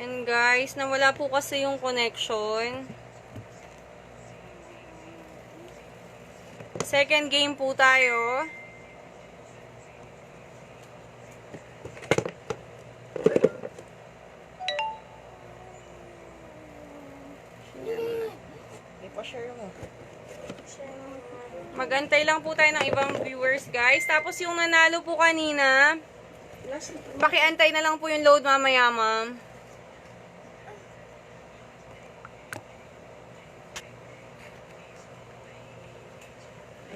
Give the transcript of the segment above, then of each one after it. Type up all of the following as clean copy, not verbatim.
Yan guys, nawala po kasi yung connection. Second game po tayo. Share mo. Magantay lang po tayo ng ibang viewers, guys. Tapos yung nanalo po kanina, pakiantay na lang po yung load mamaya, ma'am.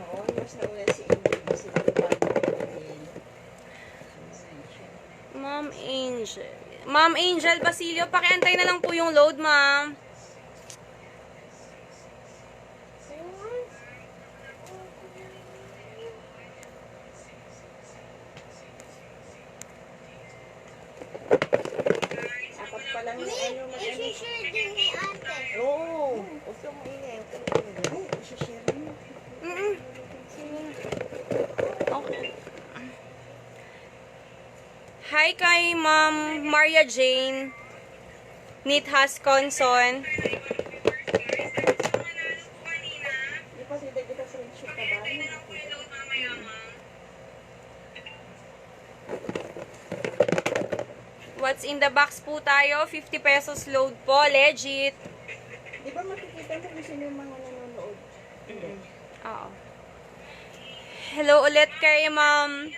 Oo, mas nauna si Ma'am Angel. Ma'am Angel Basilio, pakiantay na lang po yung load, ma'am. I-share din ni ate. Oo. Huwag kang maingay. I-share mo. Okay. Hi kay Ma'am Maria Jane Nithas Conson. Di pa sila kita sa shoot ka ba? What's in the box po tayo? 50 pesos load po. Legit. Di ba makikita mo kung sino yung mga nanonood? Oo. Hello ulit kay Ma'am.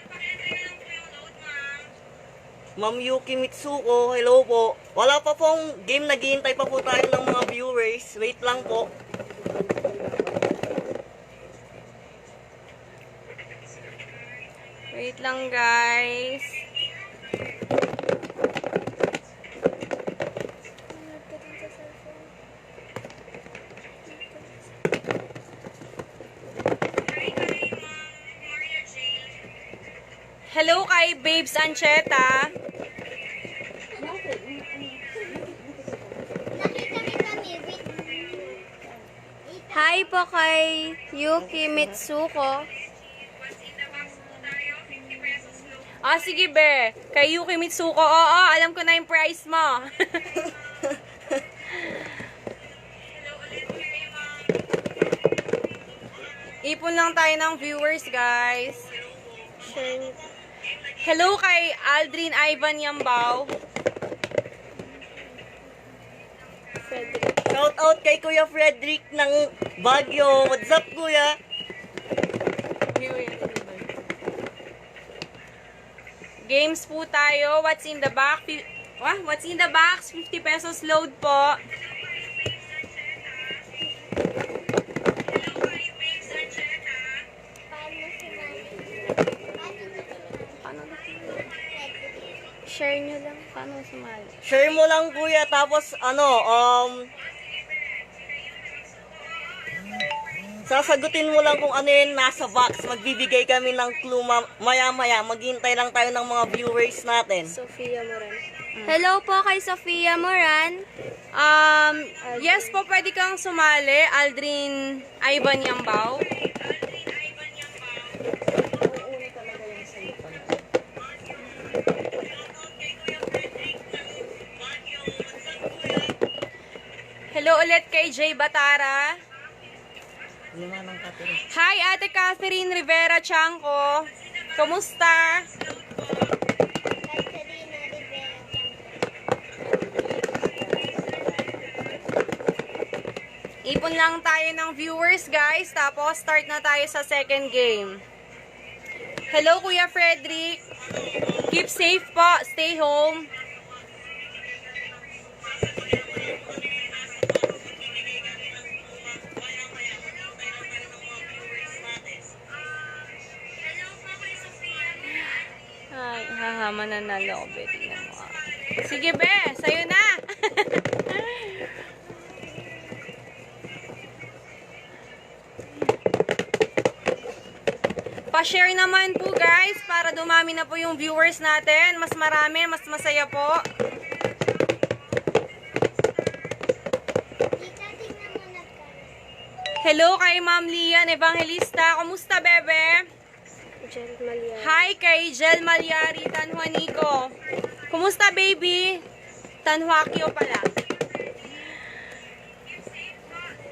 Ma'am Yuki Mitsuko, hello po. Wala pa pong game, naghihintay pa po tayo ng mga viewers. Wait lang po. Wait lang guys. Hello kay Babes Ancheta. Hi po kay Yuki Mitsuko. Ah, sige be. Kay Yuki Mitsuko. Oo, alam ko na yung price mo. Ipon lang tayo ng viewers, guys. Hello kay Aldrin Ivan Yambao. Shout out kay Kuya Frederick ng Baguio. What's up, Kuya? Games po tayo. What's in the box? What's in the box? 50 pesos load po. Share nyo lang. Paano sumali? Share mo lang, Kuya. Tapos, sasagutin mo lang kung ano yung nasa box. Magbibigay kami ng clue maya-maya. Maghintay lang tayo ng mga viewers natin. Sophia Moran. Hello po kay Sophia Moran. Yes po, pwede kang sumali. Aldrin Ivan Yambao. Hello ulit kay Jay Batara. Hi, Ate Catherine Rivera Chanco. Kumusta? Ipon lang tayo ng viewers, guys. Tapos, start na tayo sa second game. Hello, Kuya Frederick. Keep safe po. Stay home. Ay, hahama na nalobet. Sige, be. Sa'yo na. Pa-share naman po, guys, para dumami na po yung viewers natin. Mas marami, mas masaya po. Hello kay Ma'am Lian Evangelista. Kumusta, bebe? Jel Malia. Hi kay Jel Malyari Tanjuanico. Kumusta, baby? Tanhuakyo pala.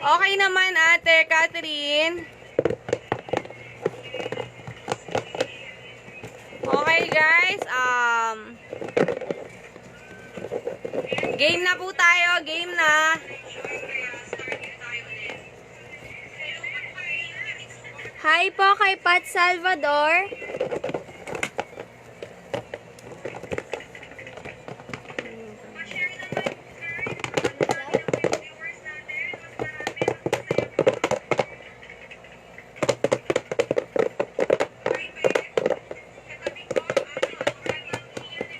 Okay naman, Ate Catherine. Okay, guys. Game na po tayo. Game na. Hi po kay Pat Salvador.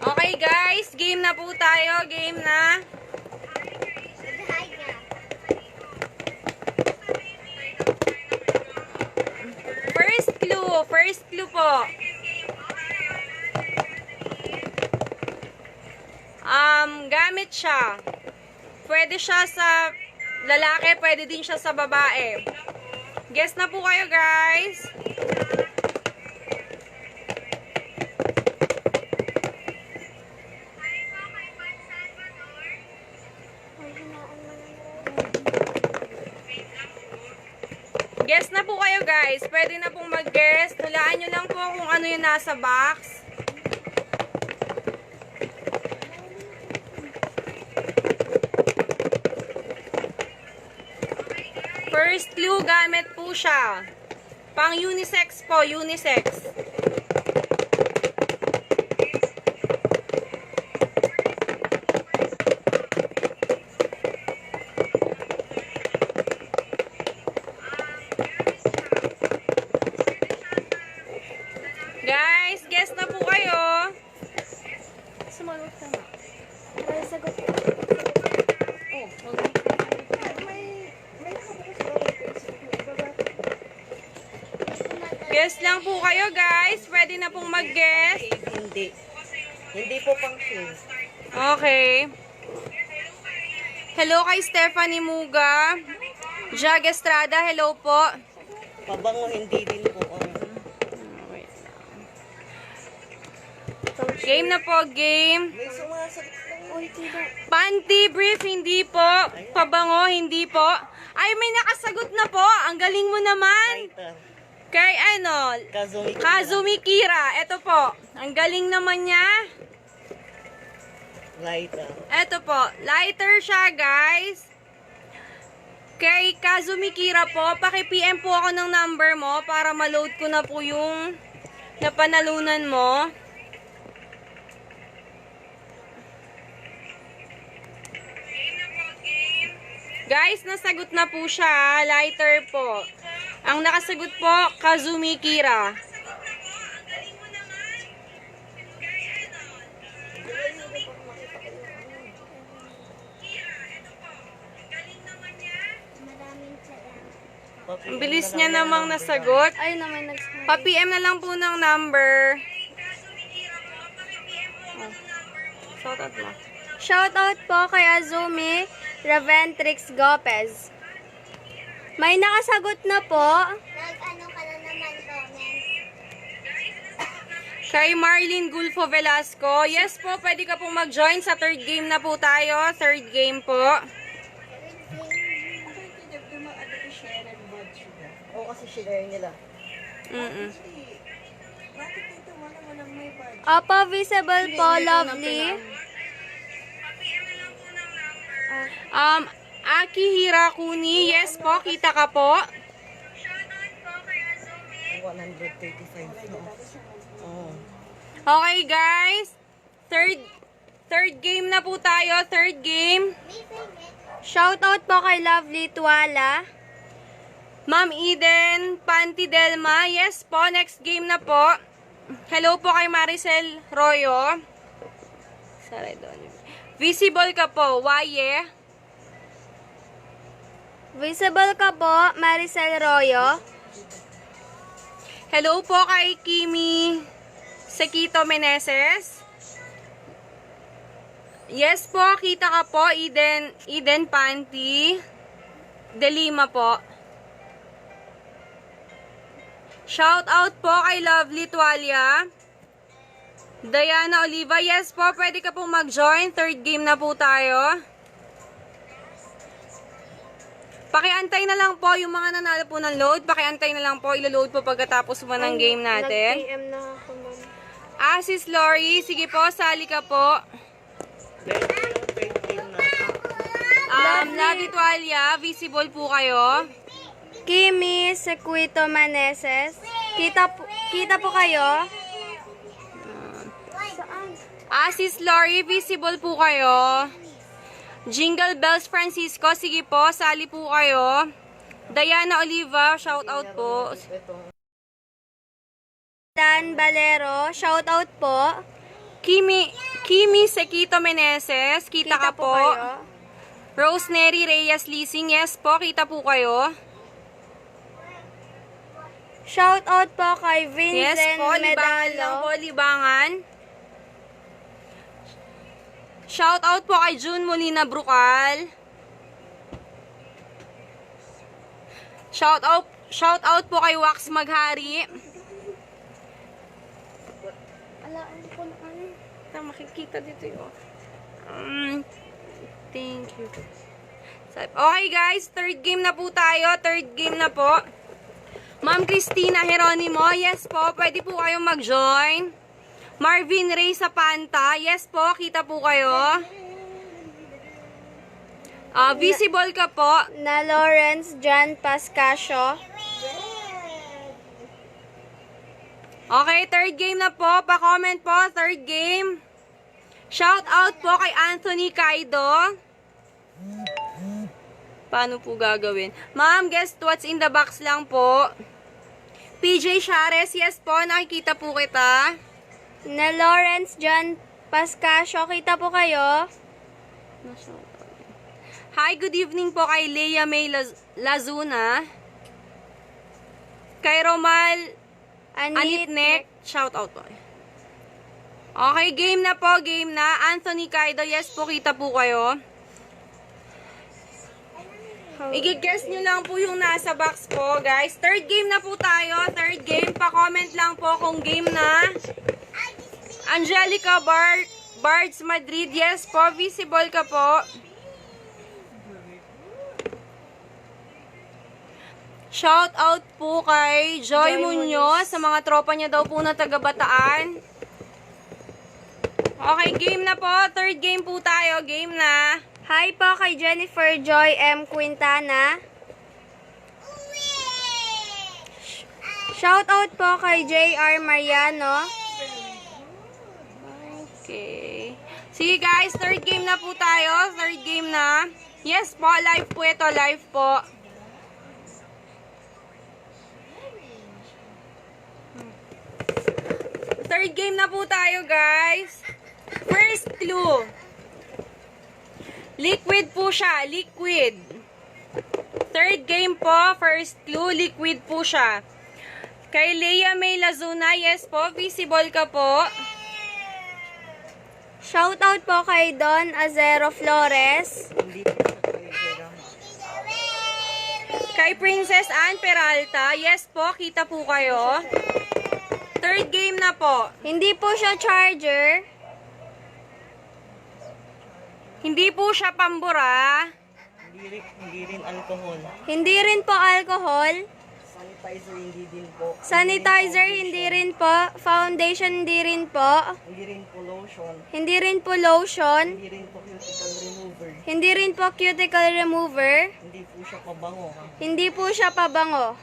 Okay, guys. Game na po tayo. Game na. Hi nga. First clue po. Gamit siya. Pwede siya sa lalaki, pwede din siya sa babae. Guess na po kayo, guys. Guess na po kayo, guys. Pwede na pong mag-guess. Hulaan nyo lang po kung ano yung nasa box. First clue, gamit po siya. Pang unisex po, unisex. Guys, guess na po kayo. Sumagot ka na. May sagot. May nakabukas ba yung Facebook mo? Ibaba. Guess lang po kayo, guys. Pwede na pong mag-guess. Hindi. Hindi po pang shade. Okay. Hello kay Stephanie Muga. Jag Estrada, hello po. Pabango, hindi din po. Game na po, game. May sumasagot lang. Uy, tida. Panty brief, hindi po. Pabango, hindi po. Ay, may nakasagot na po. Ang galing mo naman. Lighter. Kay ano, Kazumi. Kazumi Kira. Ito po. Ang galing naman niya. Lighter. Ito po. Lighter siya, guys. Kay Kazumi Kira po, paki-PM po ako ng number mo para ma-load ko na po yung napanalunan mo. Guys, nasagot na po siya. Lighter po. Ang nakasagot po, Kazumi Kira. Maraming salamat. Ang bilis niya namang nasagot. Ay, naman nagsabi. Pa-PM na lang po ng number. Shoutout mo. Shoutout po kay Azumi Raventrix Gopez. May nakasagot na po. Nag-ano ka na naman, comment. Kay Marlene Gulfo Velasco. Yes po, pwede ka pong mag-join sa third game na po tayo. Third game po. Oo, kasi share nila. Mm-mm. Bakit ito walang may budget? Opo, visible po, lovely. Aki Hirakuni. Yes po, kita ka po. 135. No? Oo. Okay guys. Third game na po tayo. Third game. Shoutout po kay Lovely Tuala. Ma'am Eden Pantidelma. Yes po, next game na po. Hello po kay Maricel Royo. Sorry doon. Visible ka po, Waye. Visible ka po, Maricel Royo. Hello po kay Kimi Sekito Meneses. Yes po, kita ka po, Eden Panty De Lima po. Shout out po kay Lovely Tualia. Diana Oliva, yes po, pwede ka pong mag-join. Third game na po tayo. Pakiantay na lang po yung mga nanalo po ng load. Pakiantay na lang po, ilo-load po pagkatapos mo ng game natin. Nag-PM na ako, ma'am. Sis Lori, sige po, sali ka po. Dahil po yung third game na. Lagi Tualya, visible po kayo. Kimi Sequito Maneses. Kita po kayo? Sis Lori, visible po kayo. Jingle Bells Francisco, sige po, sali po kayo. Diana Oliva, shout out po. Dan Valero, shout out po. Kimi Sequito Meneses, kita ka po. kayo. Rosemary Reyes Leasing, yes po, kita po kayo. Shout out po kay Yes Vincent po, libangan lang po, Medalo. libangan. Shout out po kay June Molina Brucal. Shout out po kay Wax Maghari. Makikita dito yun. Thank you. Okay guys, third game na po tayo. Third game na po. Ma'am Christina Heronimo, yes po, pwede po kayong mag-join. Marvin Ray Sapanta, yes po, kita po kayo. Visible ka po. Na Lawrence John Pascasio. Okay, third game na po. Pa-comment po, third game. Shout out po kay Anthony Kaido. Paano po gagawin? Ma'am, guess what's in the box lang po. PJ Shares, yes po, nakikita po kita. Na Lawrence John Pascasio. Kita po kayo? Hi, good evening po kay Leia May Lazuna. Kay Romal Anitnek, shout out po. Okay, game na po, game na. Anthony Kaido, yes po, kita po kayo. I-guess nyo lang po yung nasa box po, guys. Third game na po tayo. Third game, pa-comment lang po kung game na. Angelica Bards Madrid, yes po, visible ka po. Shout out po kay Joy Muñoz sa mga tropa niya daw po na taga-Bataan. Okay, game na po. Third game po tayo. Game na. Hi po kay Jennifer Joy M. Quintana. Shout out po kay JR Mariano. Okay. Sige guys, third game na po tayo. Third game na. Yes po, live po ito. Live po. Third game na po tayo, guys. First clue. Liquid po siya. Liquid. Third game po. First clue. Liquid po siya. Kay Leia May Lazuna. Yes po. Visible ka po. Shout out po kay Don Azero Flores. Hindi po siya pwede. Kay Princess Ann Peralta. Yes po. Kita po kayo. Third game na po. Hindi po siya charger. Hindi po siya pambura. Hindi rin alcohol. Hindi rin po alcohol. Sanitizer, hindi din po. Sanitizer, hindi rin po. Foundation, hindi rin po. Hindi rin po lotion. Hindi rin po lotion. Hindi rin po cuticle remover. Hindi rin po cuticle remover. Hindi po siya pabango. Hindi po siya pabango.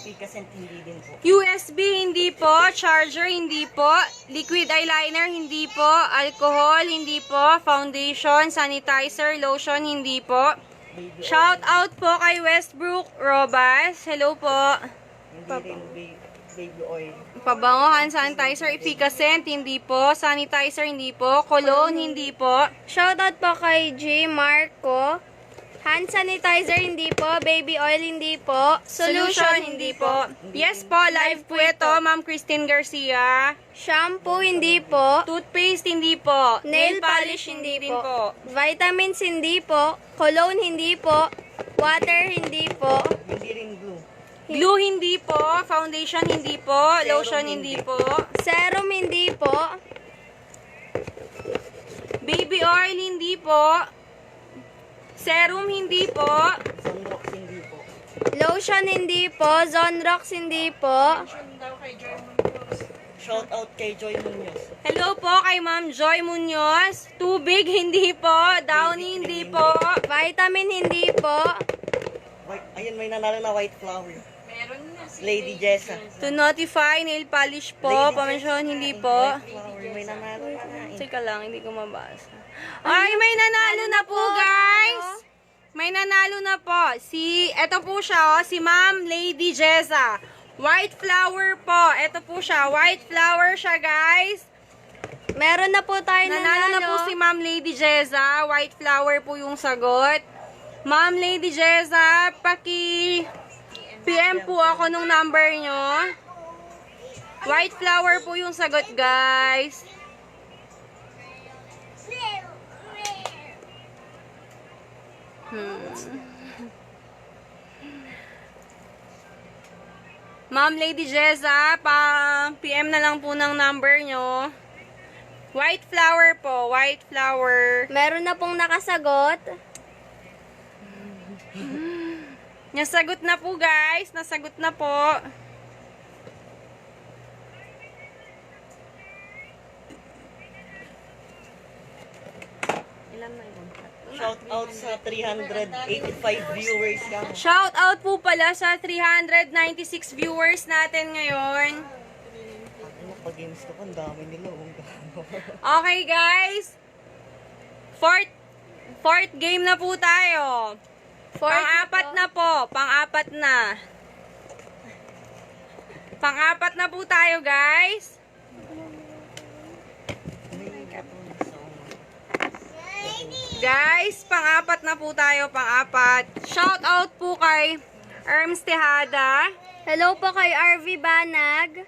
Efficacent, hindi din po. USB, hindi po. Charger, hindi po. Liquid eyeliner, hindi po. Alcohol, hindi po. Foundation, sanitizer, lotion, hindi po. Baby Shout out po kay Westbrook Robas. Hello po. Hindi rin baby oil. Pabango, hand sanitizer, efficacent, hindi po. Sanitizer, hindi po. Cologne, hindi po. Shoutout po kay G. Marco. Hand sanitizer, hindi po. Baby oil, hindi po. Solution, hindi po. Yes po, live po ito, Ma'am Christine Garcia. Shampoo, hindi po. Toothpaste, hindi po. Nail polish, hindi din po. Vitamins, hindi po. Cologne, hindi po. Water, hindi po. Hindi rin glue. Glue, hindi po. Foundation, hindi po. Lotion, hindi po. Serum, hindi po. oil, hindi po. Serum, hindi po. Sunrox, hindi po. Lotion, hindi po. Zonrox, hindi po. Shout out kay Joy Munoz. Hello po kay Ma'am Joy Munoz. Tubig, hindi po. Downy, hindi po. Vitamin, hindi po. Ayun, may nanalo na white flower. Lady Jessa. To notify, nail polish po. Lady Pamensyon, Jessa. hindi po. White flower, may nanalo na. Teka lang, hindi ko mabasa. Ay, may nanalo na po, guys! May nanalo na po. Eto po siya, si Ma'am Lady Jessa. White flower po. Eto po siya, white flower siya, guys. Meron na po tayo Nanalo na po si Ma'am Lady Jessa. White flower po yung sagot. Ma'am Lady Jessa, PM po ako nung number nyo. White flower po yung sagot, guys. Ma'am Lady Jessa, PM na lang po ng number nyo. White flower po, white flower. Meron na pong nakasagot. Nasagot na po, guys. Nasagot na po. Shout out sa 385 viewers ka. Shout out po pala sa 396 viewers natin ngayon. Ano pag games ko, ang dami nila. Okay, guys. Fourth game na po tayo. Pang-apat na po. Pang-apat na. Pang-apat na po tayo, guys. Guys, pang-apat na po tayo. Pang-apat. Shout out po kay Erms Tejada. Hello po kay RV Banag.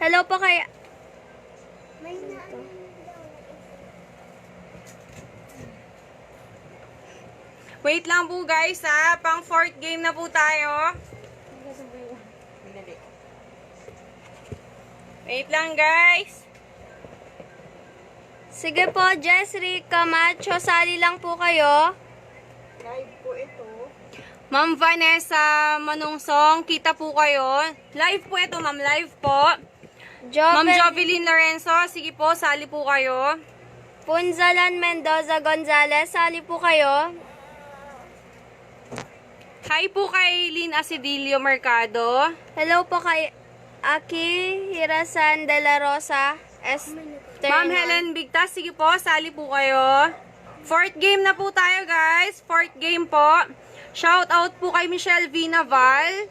Hello po kay... Wait lang po, guys, ha. Pang fourth game na po tayo. Wait lang, guys. Sige po, Jessry Camacho, sali lang po kayo. Live po ito. Ma'am Vanessa Manungsong, kita po kayo. Live po ito, ma'am. Live po. Ma'am Jovelyn Lorenzo, sige po, sali po kayo. Punzalan Mendoza Gonzalez, sali po kayo. Hi po kay Lynn Asidilio Mercado. Hello po kay Aki Hirasan de la Rosa Ma'am Helen Bigtas, sige po, sali po kayo. Fourth game na po tayo, guys. Fourth game po. Shout out po kay Michelle Vinaval.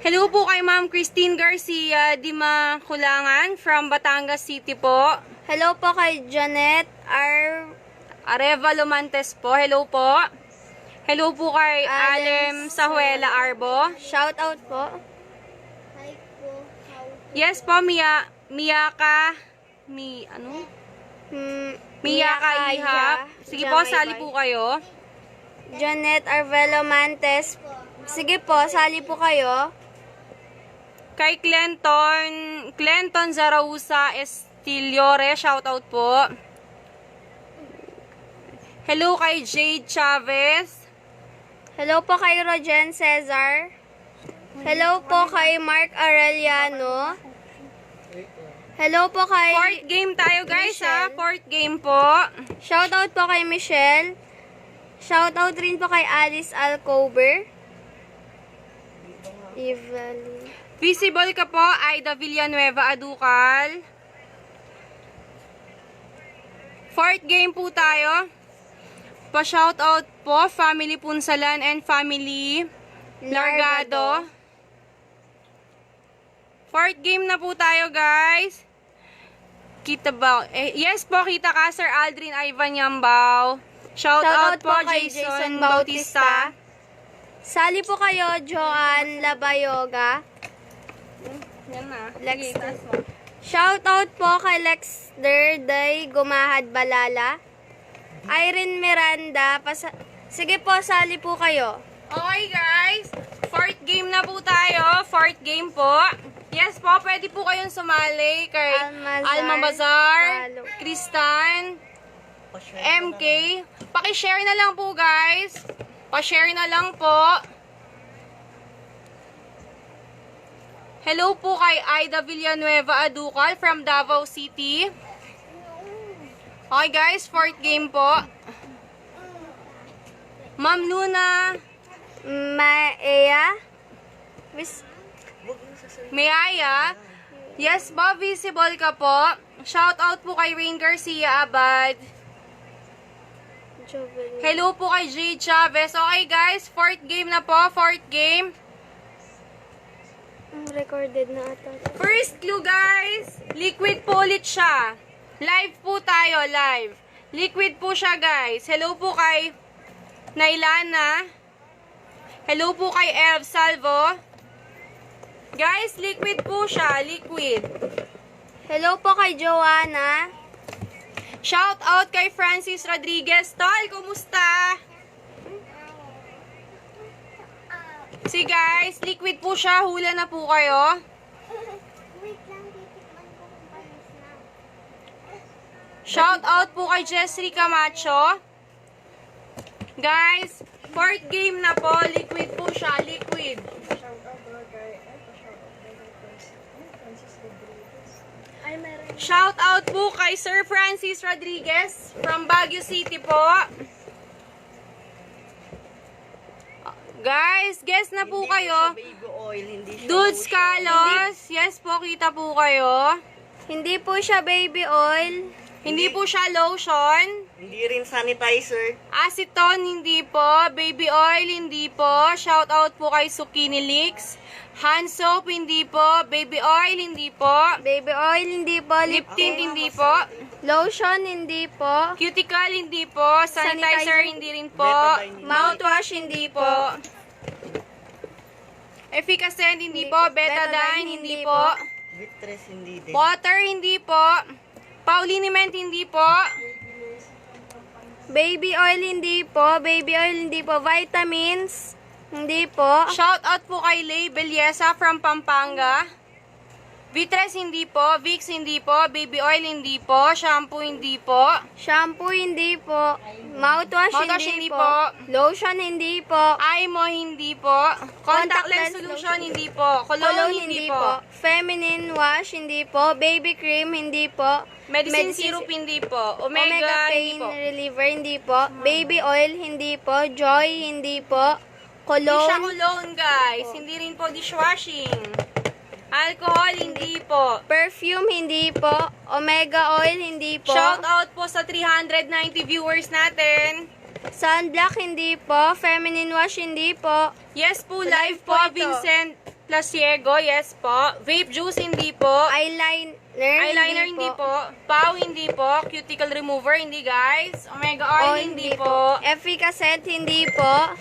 Hello po kay Ma'am Christine Garcia Dimakulangan from Batangas City po. Hello po kay Janet Areva Lomantes po. Hello po. Hello po kay Alem Sahuela Arbo. Shout out po. Yes po, Miyaka Ihap. Sige po, sali po kayo. Janet Arvelo Mantes. Sige po, sali po kayo. Kay Clenton Zarausa Estiliore, shout out po. Hello kay Jade Chavez. Hello po kay Rogen Cesar. Hello po kay Mark Arellano. Hello po kay... Fourth game tayo, guys, ha? Michelle. Fourth game po. Shoutout po kay Michelle. Shoutout rin po kay Alice Alcover. Evelyn. Visible ka po, Aida Villanueva Aducal. Fourth game po tayo. Pa-shoutout po, Family Punsalan and Family Largado. Fourth game na po tayo, guys. Kita ba? Yes po, kita ka, Sir Aldrin Ivan Yambao. Shoutout po, kay Jason Bautista. Sali po kayo, Joanne Labayoga. Yan na. Lexter. Shoutout po kay Lexter Day Gumahad Balala. Irene Miranda. Sige po, sali po kayo. Okay, guys. Fourth game na po tayo. Fourth game po. Yes po, pwede po kayong sumali kay Almazar, Almamazar, Palo. Kristan, Pa-share MK. Paki-share na lang po, guys. Pa-share na lang po. Hello po kay Aida Villanueva Aducal from Davao City. Okay, guys. 4th game po. Ma'am Luna Maea. Mayaya. Yes po, visible ka po. Shout out po kay Rain Garcia Abad. Jovelyn. Hello po kay Jade Chavez. Okay guys, 4th game na po. 4th game. Recorded na ata. First clue guys. Liquid po ulit siya. Live po tayo, live. Liquid po siya guys. Hello po kay Nailana. Hello po kay Ev Salvo. Guys, liquid po siya. Liquid. Hello po kay Joanna. Shout out kay Francis Rodriguez. Tol, kumusta? Si guys, liquid po siya. Hula na po kayo. Shout out po kay Jessry Camacho. Guys, 4th game na po. Liquid po siya. Liquid. Shout out po kay Sir Francis Rodriguez from Baguio City po. Guys, guess na po kayo. Baby oil, hindi siya Dudes lotion. Kalos. Yes po, kita po kayo. Hindi po siya baby oil. Hindi po siya lotion. Hindi rin sanitizer. Acetone, hindi po. Baby oil, hindi po. Shout out po kay Zucchini Leaks. Hand soap, hindi po. Baby oil, hindi po. Baby oil, hindi po. Lip tint, hindi po. Lotion, hindi po. Cuticle, hindi po. Sanitizer, hindi rin po. Betadine, Mouthwash, hindi po. Efficacent, hindi po. Betadine, hindi po. Vitres, hindi din. Water, hindi po. Pauliniment, hindi po. Baby oil, hindi po. Baby oil, hindi po. Vitamins, hindi po. Shout out po kay Lay Belyesa from Pampanga. Vitres, hindi po. Vicks, hindi po. Baby oil, hindi po. Shampoo, hindi po. Shampoo, hindi po. Mouthwash, Mouthwash, hindi hindi po. po. Lotion, hindi po. Eye mo, hindi po. Contact lens solution, hindi po. Cologne, hindi po. Feminine wash, hindi po. Baby cream, hindi po. Medicine syrup, hindi po. Omega Omega, hindi pain po. reliever, hindi po. Baby oil, hindi po. Joy, hindi po. Hindi siya Cologne, cologne, guys. Hindi rin po dishwashing. Alcohol, hindi po. perfume, hindi po. Omega oil, hindi po. Shout out po sa 390 viewers natin. Sunblock, hindi po. Feminine wash, hindi po. Yes po, Live live po. po ito. Vincent Plasiego, yes po. Vape juice, hindi po. Eyeliner, hindi po. Pau, hindi po. Cuticle remover, hindi guys. Omega oil, hindi po. Efficacent, hindi po.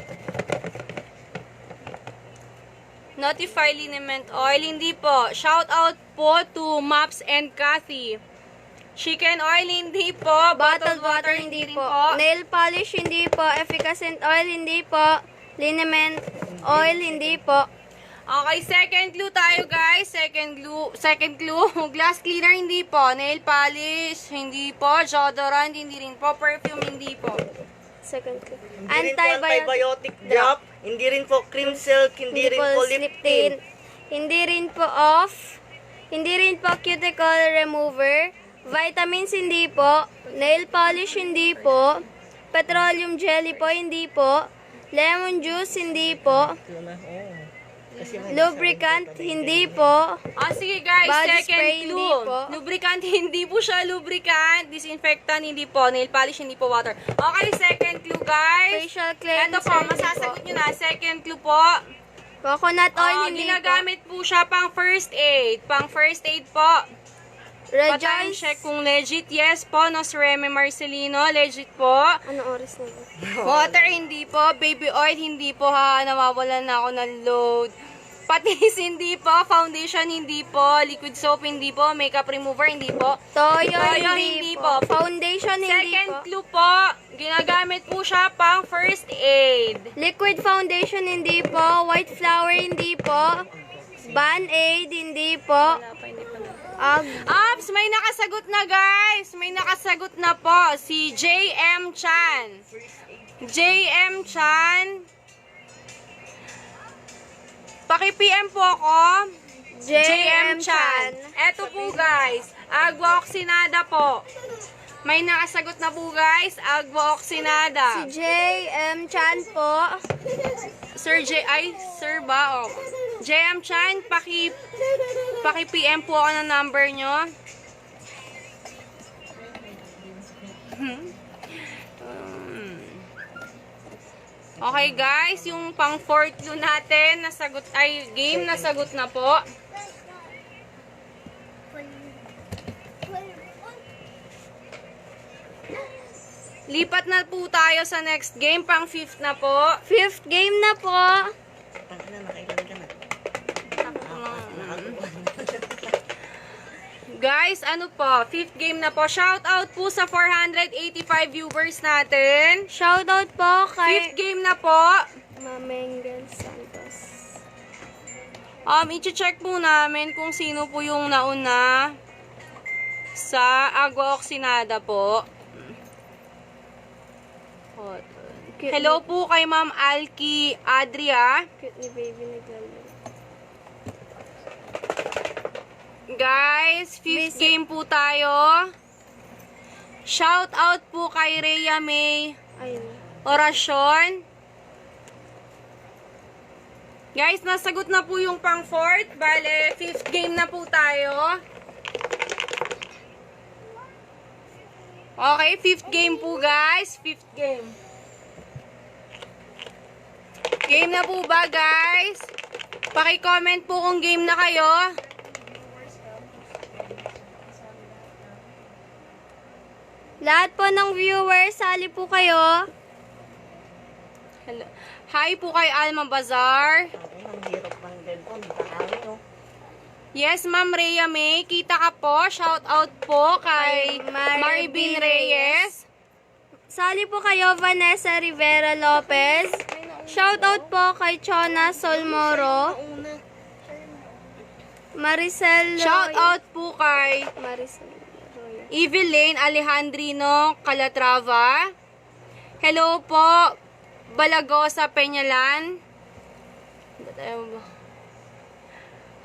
Notify liniment oil, hindi po. Shout out po to Maps and Kathy. Chicken oil, hindi po. Bottled water, hindi po. Nail polish, hindi po. Efficacent oil, hindi po. Liniment oil, hindi po. Okay, second clue tayo guys. Second clue. Glass cleaner, hindi po. Nail polish, hindi po. Deodorant, hindi rin po. Perfume, hindi po. Second clue. Hindi rin po antibiotic drop. Hindi rin po cream silk. Hindi rin po lip tint. Hindi rin po off. Hindi rin po cuticle remover. Vitamins, hindi po. Nail polish, hindi po. Petroleum jelly po, hindi po. Lemon juice, hindi po. Kasi may Lubricant, hindi po. Sige guys, Body second spray, clue. hindi po. Lubricant, hindi po siya lubricant. Disinfectant, hindi po. Nail polish, hindi po water. Okay, second clue guys. Facial cleanser, Ito po, hindi masasagot po. nyo na. Second clue po. Coconut oil, hindi po. Ginagamit po siya pang first aid. Pang first aid po. Pa-time Rejoice. check kung legit. Yes po, Nosreme Marcelino. Legit po. Anong oras na ba? Water, hindi po. Baby oil, hindi po ha. Nawawalan na ako ng load. Patis, hindi po. Foundation, hindi po. Liquid soap, hindi po. Makeup remover, hindi po. Toyo, Toyo, hindi hindi po. po. Foundation, hindi Second po. clue po. Ginagamit po siya pang first aid. Liquid foundation, hindi po. White flower, hindi po. Band-Aid, hindi po. Wala pa, hindi pa na. Ag, May nakasagot na guys! May nakasagot na po. Si JM Chan. JM Chan. Paki-PM po ako. JM Chan. Eto po guys. Agua Oxinada po. May nakasagot na po guys. Agua Oxinada. Si JM Chan po. Sir ba? Oh. JM Chan, paki-PM po ako ng number nyo. Okay guys, yung pang fourth clue natin, game nasagot na po. Lipat na po tayo sa next game, pang fifth na po. Fifth game na po. Tangina, nakailan ka na. Guys, ano po, fifth game na po. Shout out po sa 485 viewers natin. Shoutout po Fifth kay game na po. Mamengel Santos. I-check po namin kung sino po yung nauna sa Agua Oxinada po. Hello po kay Ma'am Alki Adria. Cute ni baby naglalaro. Guys, fifth game po tayo. Shout out po kay Rhea May Ayun. Orasyon. Guys, nasagot na po yung pang fourth. Bale, fifth game na po tayo. Okay, fifth game po guys. Fifth game. Game na po ba guys? Paki-comment po kung game na kayo. Lahat po ng viewers, sali po kayo. Hello. Hi po kay Alma Bazar. Ang hirap ng ganito, hindi ka kami, no? Yes, Ma'am Rhea May. Kita ka po. Shout out po kay Maribin Reyes. Sali po kayo, Vanessa Rivera Lopez. Shoutout po kay Chona Solmoro. Maricel Loy. Shout out po kay Maricel Loy. Evelyn Alejandrino Calatrava. Hello po, Balagosa Peñalan. Ba't ayaw mo ba?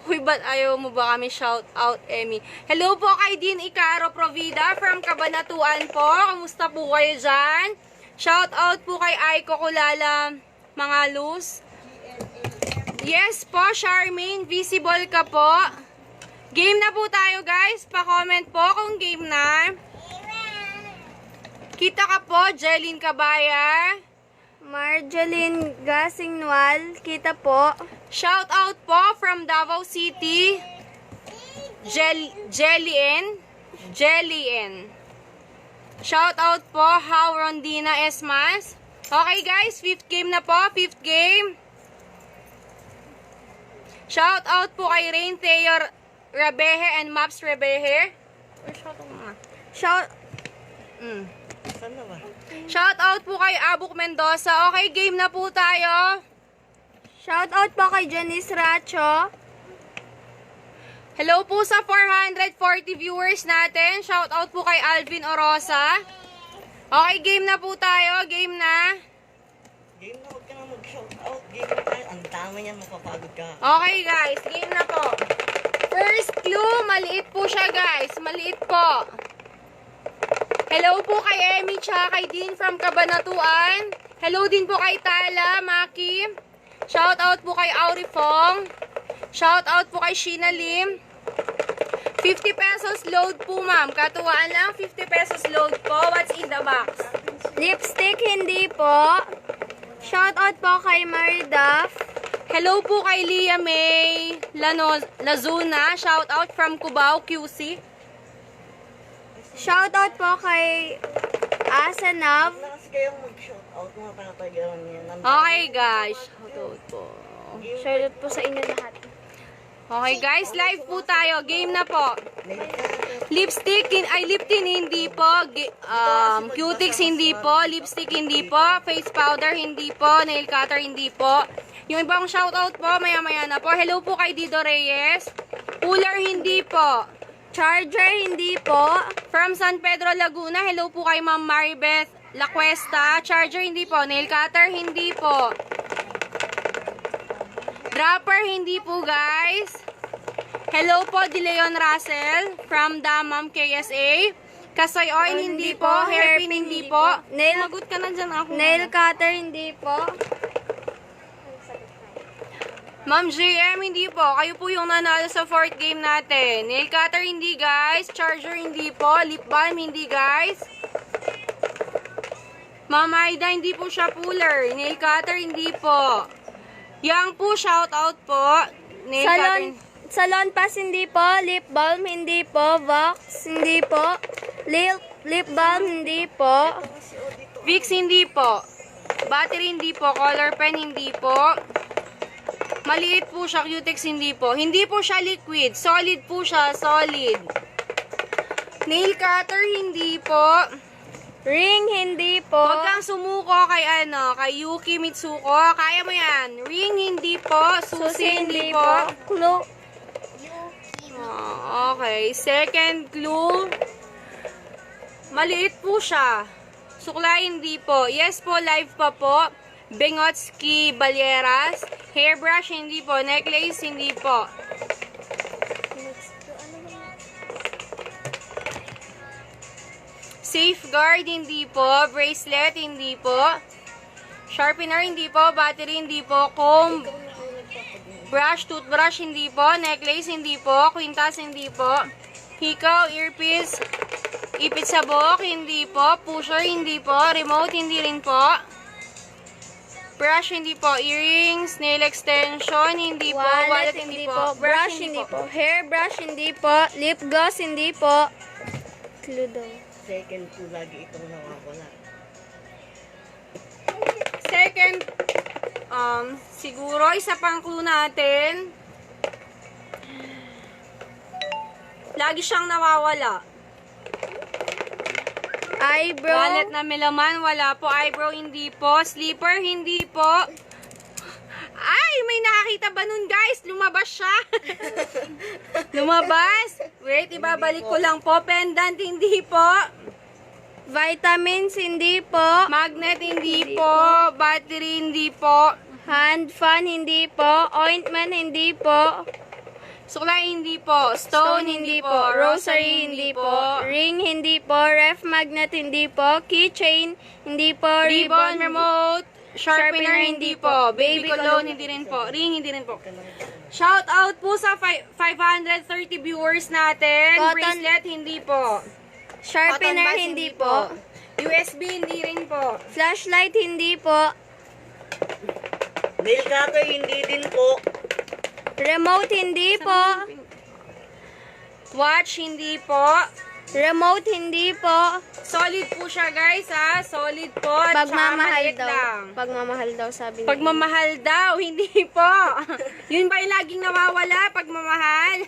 Uy, ba't ayaw mo ba kami shout out, Emmy? Hello po kay Dean Icaro Provida from Cabanatuan po. Kamusta po kayo dyan? Shout out po kay Aiko Kulala mga luz. Yes po, Charmaine, visible ka po. Game na po tayo guys. Pa-comment po kung game na. Kita ka po, Jeline Cabaya. Marjoline Gasingnual, kita po. Shout out po from Davao City. Jellyen. Shout out po, How Rondina Esmas. Okay guys, fifth game na po. Fifth game. Shout out po kay Rain Thayer Rabehe and Maps Rabehe. Shout Saan na ba? Shout out po kay Abuk Mendoza. Okay, game na po tayo. Shoutout po kay Janice Racho. Hello po sa 440 viewers natin. Shout out po kay Alvin Orosa. Okay, game na po tayo. Game na. Game na, huwag ka na mag-shout out. Game na tayo. Ang dami yan, mapapagod ka. Okay guys, game na po. First clue, maliit po siya guys. Maliit po. Hello po kay Emmy tsaka kay Dean from Cabanatuan. Hello din po kay Tala, Maki. Shout out po kay Aurifong. Shout out po kay Sheena Lim. 50 pesos load po ma'am. Katuwaan lang, 50 pesos load po. What's in the box? Lipstick, hindi po. Shoutout po kay Mariduff. Hello po kay Lia May Lazuna. Shout out from Cubao, QC. Shoutout po kay Asanav. Huwag na kasi kayong mag-shout out. Mga pangatagalan niya. Okay guys. Shout out po. Shoutout po sa inyo lahat. Okay guys, live po tayo. Game na po. Lipstick, lip tint hindi po. Cutics hindi po. Lipstick hindi po. Face powder hindi po. Nail cutter hindi po. Yung ibang shoutout po, maya-maya na po. Hello po kay Dido Reyes. Cooler, hindi po. Charger, hindi po. From San Pedro, Laguna, hello po kay Ma'am Maribeth La Cuesta. Charger, hindi po. Nail cutter, hindi po. Dropper, hindi po, guys. Hello po, De Leon Russell from Damam, KSA. Kasoy Oil, hindi po. Hairpin, hindi po. Magut ka na dyan ako. Nail cutter, hindi po. Ma'am JM, hindi po. Kayo po yung nanalo sa 4th game natin. Nail cutter, hindi, guys. Charger, hindi po. Lip balm, hindi, guys. Ma'am Aida, hindi po siya puller. Nail cutter, hindi po. Yang po, shout out po. Nail cutter. Salon pass, hindi po. Lip balm, hindi po. Vox, hindi po. Lip balm, hindi po. Vicks, hindi po. Battery, hindi po. Color pen, hindi po. Maliit po siya. Cutex, hindi po. Hindi po siya liquid. Solid po siya. Solid. Nail cutter, hindi po. Ring, hindi po. Huwag kang sumuko kay kay Yuki Mitsuko. Kaya mo yan. Ring, hindi po. Susi, hindi po. Clue. Okay. Second clue. Maliit po siya. Suklay, hindi po. Yes po, live pa po. Bengotski Balyeras. Hairbrush, hindi po. Necklace, hindi po. Safeguard, hindi po. Bracelet, hindi po. Sharpener, hindi po. Battery, hindi po. Comb. Brush, toothbrush, hindi po. Necklace, hindi po. Quintas, hindi po. Hikaw, earpiece. Ipit sabok, hindi po. Pusher, hindi po. Remote, hindi rin po. Brush, hindi po. Earrings, nail extension, hindi po. Wallet, hindi po. Brush, hindi po. Hair brush, hindi po. Lip gloss, hindi po. Clue daw. Second ko lagi ikaw nawawala. Second, siguro, isa pang clue natin. Lagi siyang nawawala. Eyebrow. Wallet na melaman, wala po. Eyebrow, hindi po. Sleeper, hindi po. Ay, may nakakita ba nun, guys? Lumabas siya. Lumabas. Wait, ibabalik ko lang po. Pendant, hindi po. Vitamins, hindi po. Magnet, hindi po. Battery, hindi po. Hand fan, hindi po. Ointment, hindi po. Suklay, hindi po. Stone, hindi po. Rosary, hindi po. Ring, hindi po. Ref magnet, hindi po. Keychain, hindi po. Ribbon, remote. Sharpener, hindi po. Baby cologne, hindi rin po. Ring, hindi rin po. Shout out po sa 530 viewers natin. Cotton- Bracelet, hindi po. Sharpener, Cotton buds, hindi po. USB, hindi rin po. Flashlight, hindi po. Nail cutter, hindi din po. Remote, hindi po. Watch, hindi po. Remote, hindi po. Solid po siya, guys, ha? Solid po. At saka Pagmamahal maliit daw. lang. Pagmamahal daw, sabi niya. Pagmamahal daw, hindi po. Yun ba yung laging nawawala? Pagmamahal?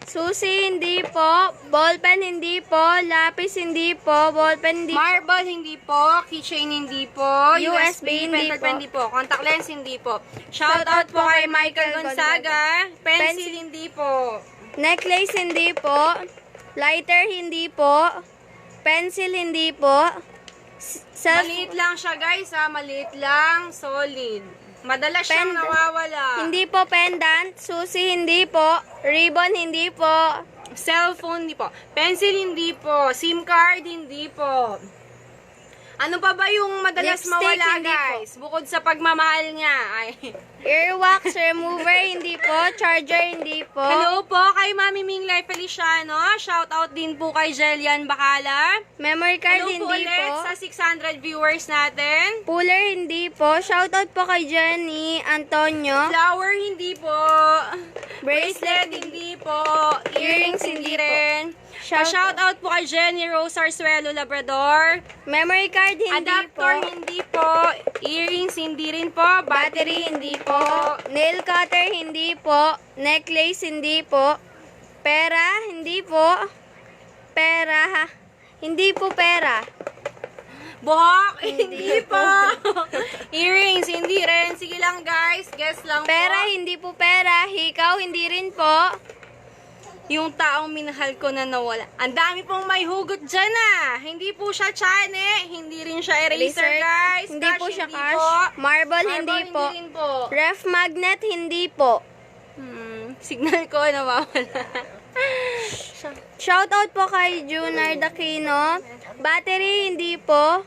Susi, hindi po. Ballpen, hindi po. Lapis, hindi po. Ballpen, hindi po. Marble, hindi po. Keychain, hindi po. USB, hindi pencil po. pen, hindi po. Contact lens, hindi po. Shout out po kay Michael Gonzaga. Pencil, hindi po. Necklace, hindi po. Lighter, hindi po. Pencil, hindi po. Maliit lang siya, guys, ha? Maliit lang. Solid. Madalas siyang nawawala. Hindi po pendant. Susi, hindi po. Ribbon, hindi po. Cellphone, hindi po. Pencil, hindi po. SIM card, hindi po. Ano pa ba yung madalas Lipstick, mawala, hindi po. guys? Bukod sa pagmamahal niya. Ay. Earwax remover, hindi po. Charger, hindi po. Hello po kay Mami Minglay Feliciano. Shout out din po kay Jelian Bacala. Memory card, Hello po hindi ulit po. sa 600 viewers natin. Puller, hindi po. Shoutout po kay Jenny Antonio. Flower, hindi po. Bracelet, Hindi po. Earrings, hindi hindi po. rin. Shout out po kay Jenny Rose Arzuelo Labrador. Memory card, hindi Adapter, po. hindi po. Earrings, hindi rin po. Battery, hindi po. Nail cutter, hindi po. Necklace, hindi po. Pera, hindi po. Pera, ha? Hindi po pera. Buhok? Hindi po. Earrings? Hindi rin. Sige lang guys, guess lang po. Pera, hindi po pera. Hikaw, hindi rin po. Yung taong minahal ko na nawala. Ang dami pong may hugot dyan ah. Hindi po siya Chane. Hindi rin siya eraser, guys. Hindi Cash, po siya hindi cash. po. Marble, hindi po. Hindi rin po. Ref magnet, hindi po. Signal ko nawawala. Shoutout po kay Junar Dakino. Battery, hindi po.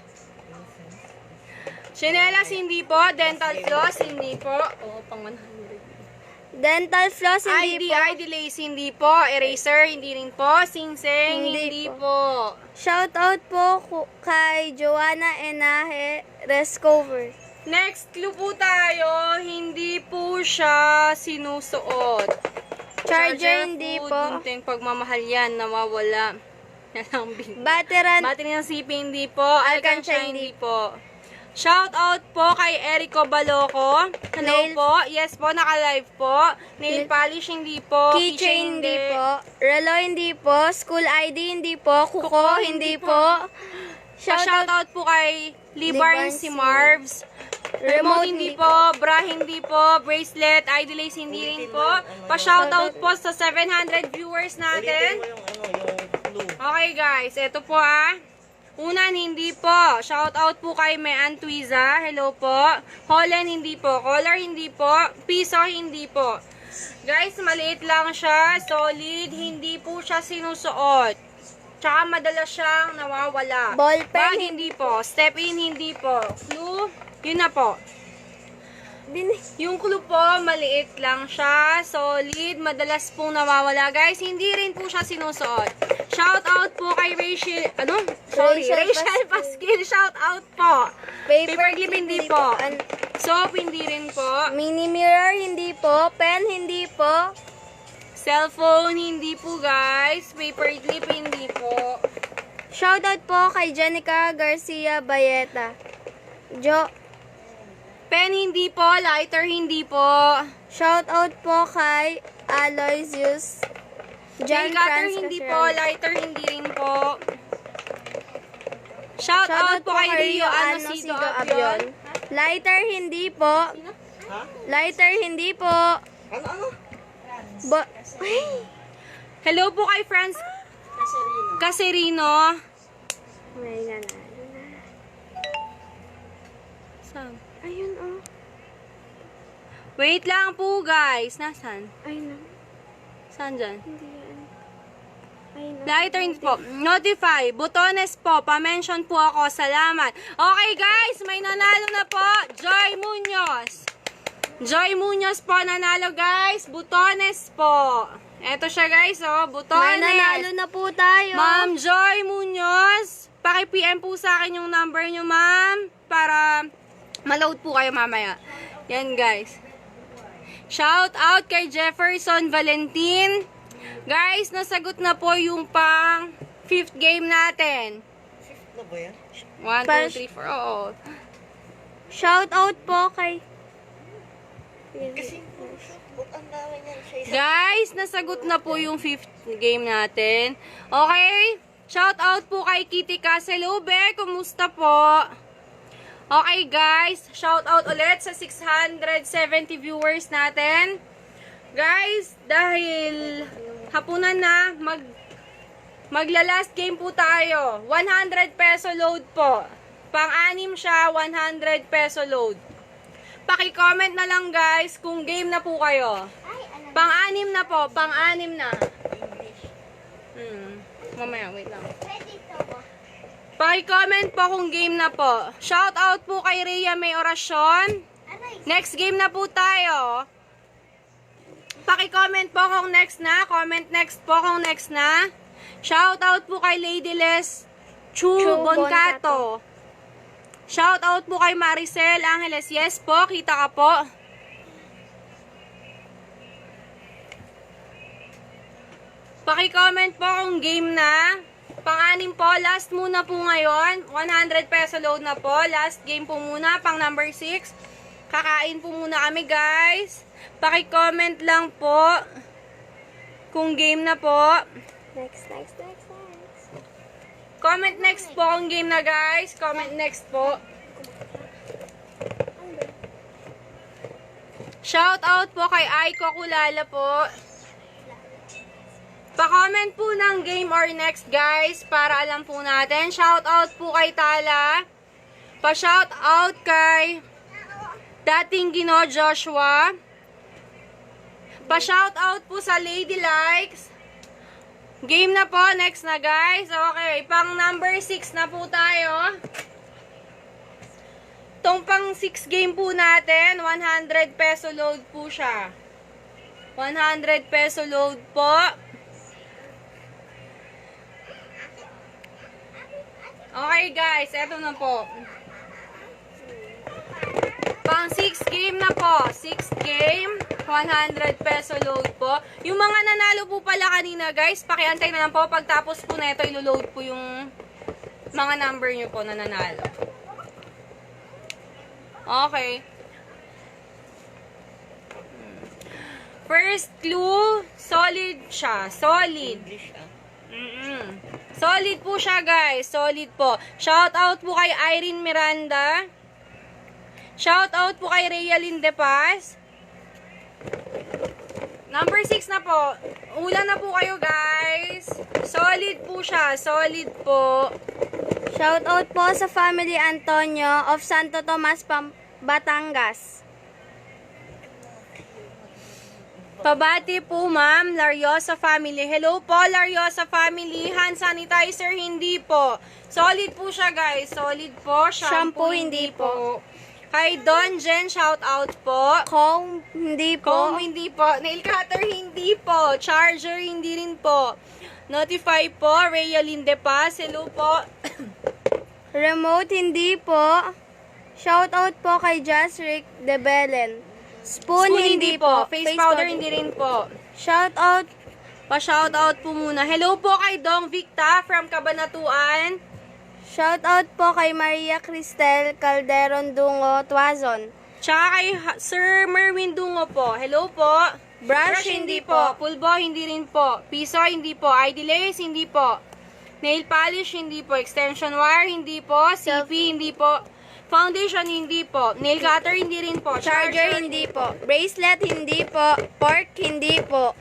Chinelas, hindi po. Dental floss, hindi po. Oo, pang 100. Dental floss, hindi po. ID lace, hindi po. Eraser, hindi rin po. Singseng, Hindi hindi po. Shoutout po kay Joanna Enahe Rescover. Next clue po tayo. Hindi po siya sinusuot. Charger, hindi food, po. Gunting pagmamahal yan, nawawala. Yan ang big. Battery, Battery ng CP, hindi po. Alcansya, Alcansya, hindi po. Shout out po kay Erico Baloco. Hello Nail- po. Yes po, naka-live po. Nail polish, hindi po. keychain, hindi po. Relo, hindi po. School ID, hindi po. Kuko, hindi po. Shout out po kay Libarn si Marvs. Remote, hindi po. Bra, hindi po. Bracelet, ID lace, hindi rin po. Pa-shout out po sa 700 viewers Ulitin natin. mo yung clue. Okay guys, ito po ah. Unan, hindi po. Shout out po kay Mean Twiza. Hello po. Holland, hindi po. Color, hindi po. Piso, hindi po. Guys, maliit lang siya. Solid. Hindi po siya sinusuot. Tsaka madalas siyang nawawala. Ballpen, Bag, hindi po. Step in, hindi po. Clue, yun na po. Yung clue po, maliit lang siya. Solid. Madalas pong nawawala. Guys, hindi rin po siya sinusuot. Shout out po kay Rachel, Rachel Pasquil. Shout out po. Paper clip, hindi po. Soap, hindi rin po. Mini mirror, hindi po. Pen, hindi po. Cellphone, hindi po guys. Paper clip, hindi po. Shoutout po kay Jenica Garcia Bayeta. Pen, hindi po. Lighter, hindi po. Shoutout po kay Aloysius. Nail cutter, hindi po. Lighter, hindi rin po. Shout out po kay Rio Anosido Abion. Lighter, hindi po. Ha? Lighter, hindi po. Ano? Ay! Hello po kay Franz Caserino. May nanalo na. Saan? Ayun, oh. Wait lang po guys. Nasaan? Ayun, Saan dyan? hindi yan. Ayun, Lighter hindi po. Notify. Butones po. Pa-mention po ako. Salamat. Okay guys, may nanalo na po. Joy Munoz. Joy Munoz po nanalo guys. Butones po. Eto siya guys, oh. Butones. May nanalo na po tayo. Ma'am Joy Munoz. Paki-PM po sa akin yung number nyo, ma'am. Para ma-load po kayo mamaya. Yan guys. Shout out kay Jefferson Valentin. Guys, nasagot na po yung pang 5th game natin. Ano ba yan? 1, 2, 3, 4. Oo. Shoutout po kay... Kasi, ba't ang dami niyan siya isa? Guys, nasagot na po yung 5th game natin. Okay? Shout out po kay Kitty Caselube. Kumusta po? Okay guys, shout out ulit sa 670 viewers natin. Guys, dahil hapunan na, magla-last game po tayo. 100 peso load po. Pang-anim siya, 100 peso load. Paki-comment na lang guys kung game na po kayo. Pang-anim na po, pang-anim na. Mamaya, wait lang. Paki-comment po kung game na po. Shout out po kay Rhea May Orasyon. Next game na po tayo. Paki-comment po kung next na. Comment next po kung next na. Shout out po kay Ladyless Chu Boncato. Shout out po kay Maricel Angeles. Yes po, kita ka po. Paki-comment po kung game na. Pang-anim po, last muna po ngayon. 100 peso load na po. Last game po muna, pang number 6. Kakain po muna kami guys. Paki-comment lang po kung game na po. Next. Comment next po ang game na guys. Comment next po. Shout out po kay Aiko Kulala po. Pa-comment po ng game or next guys para alam po natin. Shout out po kay Tala. Pa-shout out kay dating Gino Joshua. Pa-shout out po sa Lady Likes. Game na po, next na guys. Okay, pang number 6 na po tayo. Tong pang 6 game po natin, 100 peso load po siya. 100 peso load po. Okay guys, eto na po. Pang 6 game na po. 6 game, 100 peso load po. Yung mga nanalo po pala kanina guys, pakiantay na lang po. Pagtapos po na ito, ilo-load po yung mga number nyo po na nanalo. Okay. First clue, solid siya. Solid. English ah. Solid po siya guys. Solid po. Shout out po kay Irene Miranda. Shout out po kay Realin De Paz. Number 6 na po. Ulan na po kayo guys. Solid po siya. Solid po. Shoutout po sa family Antonio of Santo Tomas, Batangas. Pabati po ma'am, Lariosa family. Hello po Lariosa family. Hand sanitizer hindi po. Solid po siya guys. Solid po. Shampoo, hindi po. Kay Don Jen, shout out po. Comb, hindi po. Comb, hindi po. Nail cutter, hindi po. Charger, hindi rin po. Notify po. Realin De Paz, hello po. Remote, hindi po. Shoutout po kay Jasrick De Belen. Spoon, hindi po. Face powder, hindi rin po. Shoutout. Pa-shoutout po muna. Hello po kay Dong Victa from Cabanatuan. Shoutout po kay Maria Cristel Calderon Dungo, Tuazon. Tsaka kay Sir Merwin Dungo po. Hello po. Brush, hindi po. Pulbo, hindi rin po. Piso, hindi po. ID lace, hindi po. Nail polish, hindi po. Extension wire, hindi po. CP, hindi po. Foundation, hindi po. Nail cutter, hindi rin po. Charger, hindi po. Bracelet, hindi po. Pork, hindi po.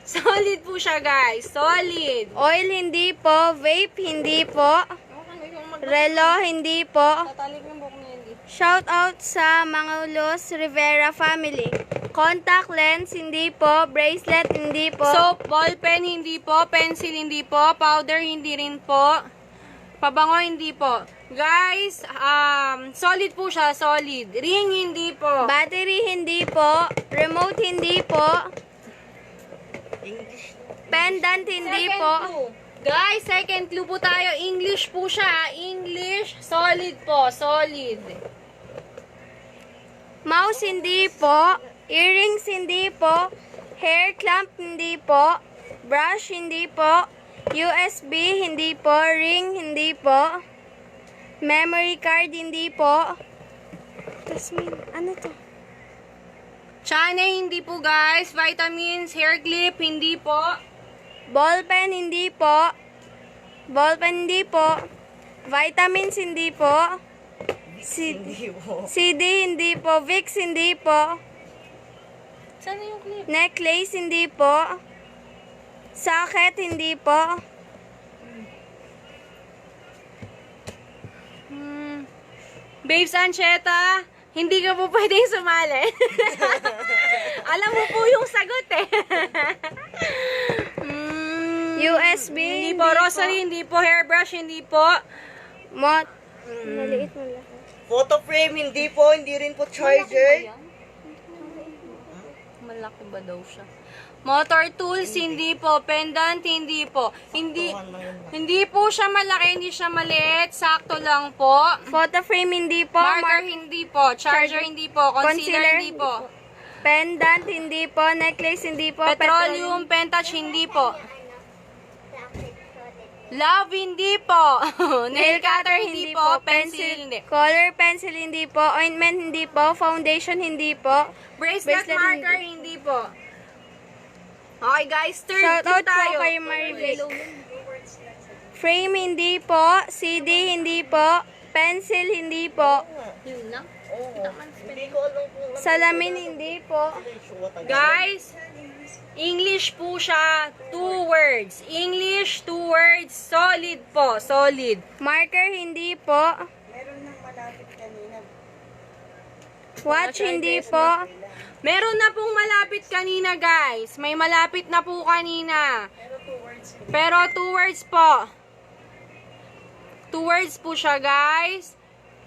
Solid po siya, guys. Solid. Oil, hindi po. Vape, hindi po. Relo, hindi po. Tatalik ng buhok niya, hindi. Shoutout sa Mangulos Rivera family. Contact lens, hindi po. Bracelet, hindi po. Soap, ballpen, hindi po. Pencil, hindi po. Powder, hindi rin po. Pabango, hindi po. Guys, solid po siya, solid. Ring, hindi po. Battery, hindi po. Remote, hindi po. English. Pendant, hindi Second po. clue. Guys, second clue po tayo. English po siya. English, solid po, solid. Mouse, hindi po. Earrings, hindi po. Hair clamp, hindi po. Brush, hindi po. USB, hindi po. Ring, hindi po. Memory card, hindi po. Tasmin, ano to? Chane, hindi po guys. Vitamins, hair clip, hindi po. Ballpen, hindi po. Ballpen, hindi po. Vitamins, hindi po. Hindi po. CD, hindi po. Vicks, hindi po. Saan yung clip? Necklace, hindi po. Socket, hindi po. Babes Ancheta, hindi ka po pwedeng sumali. Alam mo po yung sagot eh. USB, Hindi po. Rosary, hindi po. Hairbrush, hindi po. Maliit mo lang. Photo frame, hindi po. Hindi rin po charger. Malaki ba daw siya? Motor tools, hindi po. Pendant, hindi po. Hindi po siya malaki, hindi siya maliit. Sakto lang po. Photo frame, hindi po. Marker, hindi po. Charger, hindi po. Concealer, hindi po. Pendant, hindi po. Necklace, hindi po. Petroleum, pentouch, hindi po. Love, hindi po. Nail cutter, hindi po. Pencil, hindi. Color pencil, hindi po. Ointment, hindi po. Foundation, hindi po. Bracelet, marker, hindi po. Okay guys, third clue Shoutout po tayo. kay Marivic. Frame, hindi po. CD, hindi po. Pencil, hindi po. Yun lang. Oo. Hindi ko alam kung ano. Salamin, hindi po. Guys, English po siya. 2 words. English, 2 words. Solid po. Solid. Marker, hindi po. Meron nang malapit kanina. Watch, hindi po. Meron na pong malapit kanina, guys. May malapit na po kanina. Pero 2 words po. 2 words po siya, guys.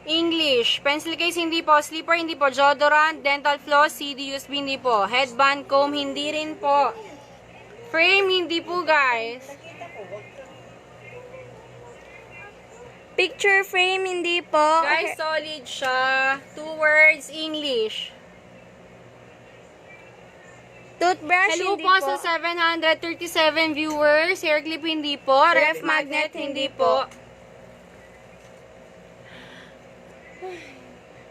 English. Pencil case, hindi po. Slipper, hindi po. Deodorant, dental floss, CD, USB, hindi po. Headband, comb, hindi rin po. Frame, hindi po, guys. Picture frame, hindi po. Guys, solid siya. 2 words, English. Toothbrush, Hello hindi po po. sa 737 viewers. Hair clip, hindi po. Ref magnet, hindi po.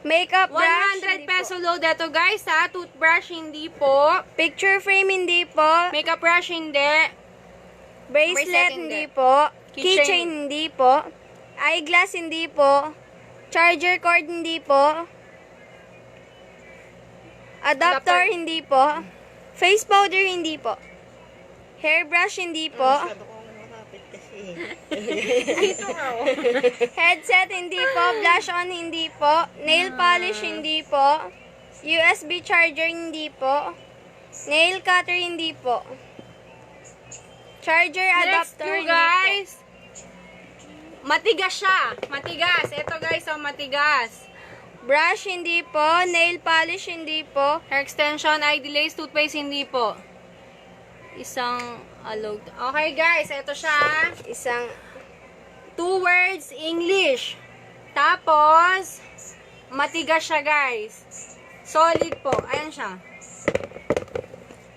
Makeup brush, 100 hindi peso load ito, guys, ha. Toothbrush, hindi po. po. Picture frame, hindi po. Makeup brush, hindi. Bracelet, Bracelet, hindi hindi. po. Keychain. Keychain, hindi po. Eyeglass, hindi po. Charger cord, hindi po. Adapter, Adapter. hindi po. Face powder, hindi po. Hairbrush, hindi po. Masyado kong malapit kasi. Headset, hindi po. Blush on, hindi po. Nail polish, hindi po. USB charger, hindi po. Nail cutter, hindi po. Charger, Next adapter, clue, hindi po. guys. Matigas siya. Matigas. Ito, guys, oh, matigas. Brush, hindi po. Nail polish, hindi po. Hair extension, ID lace, toothpaste, hindi po. Isang alog. Okay, guys, ito siya. Isang 2 words, English. Tapos, matigas siya, guys. Solid po. Ayan siya.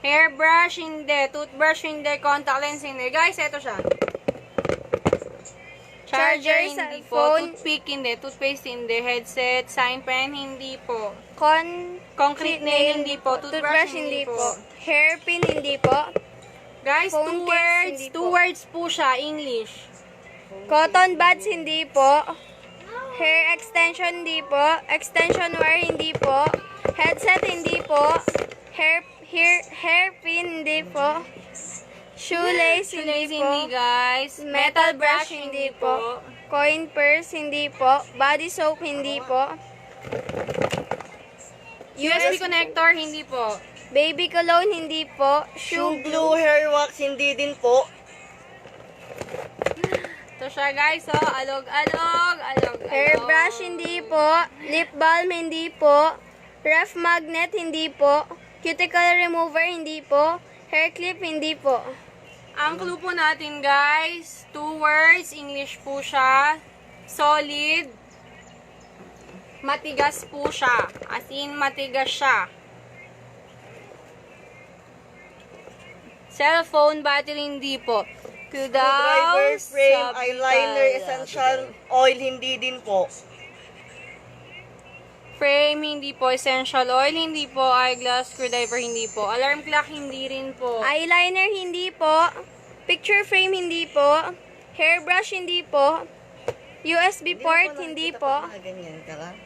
Hairbrush, hindi. Toothbrush, hindi. Contact lens, hindi. Guys, ito siya. Charger, Charger, hindi po. cellphone. Toothpick, hindi. Toothpaste, hindi. Headset, sign pen, hindi po. concrete nail, hindi po. Toothbrush, hindi po. Hairpin, hindi po. Guys, 2 Phone case, words. hindi 2 po. words po siya. English. Cotton buds, hindi po. Hair extension, hindi po. Extension wire, hindi po. Headset, hindi po. Hairpin, hindi po. Shoelace, Shoelace, hindi po. hindi, guys. Metal brush, hindi po. Coin purse, hindi po. Body soap, hindi po. USB connector, hindi po. Baby cologne, hindi po. Shoe glue, hair wax, hindi din po. Ito siya, guys. Oh, alog. Hairbrush, hindi po. Lip balm, hindi po. Ref magnet, hindi po. Cuticle remover, hindi po. Hair clip, hindi po. Ang clue po natin, guys, 2 words, English po siya. Solid. Matigas po siya. As in, matigas siya. Cellphone battery, hindi po. Driver frame, Sabi eyeliner, tayo. essential oil, hindi din po. Frame, hindi po. Essential oil, hindi po. Eyeglass, screwdriver, hindi po. Alarm clock, hindi rin po. Eyeliner, hindi po. Picture frame, hindi po. Hairbrush, hindi po. USB port, hindi po. Ganyan ka lang.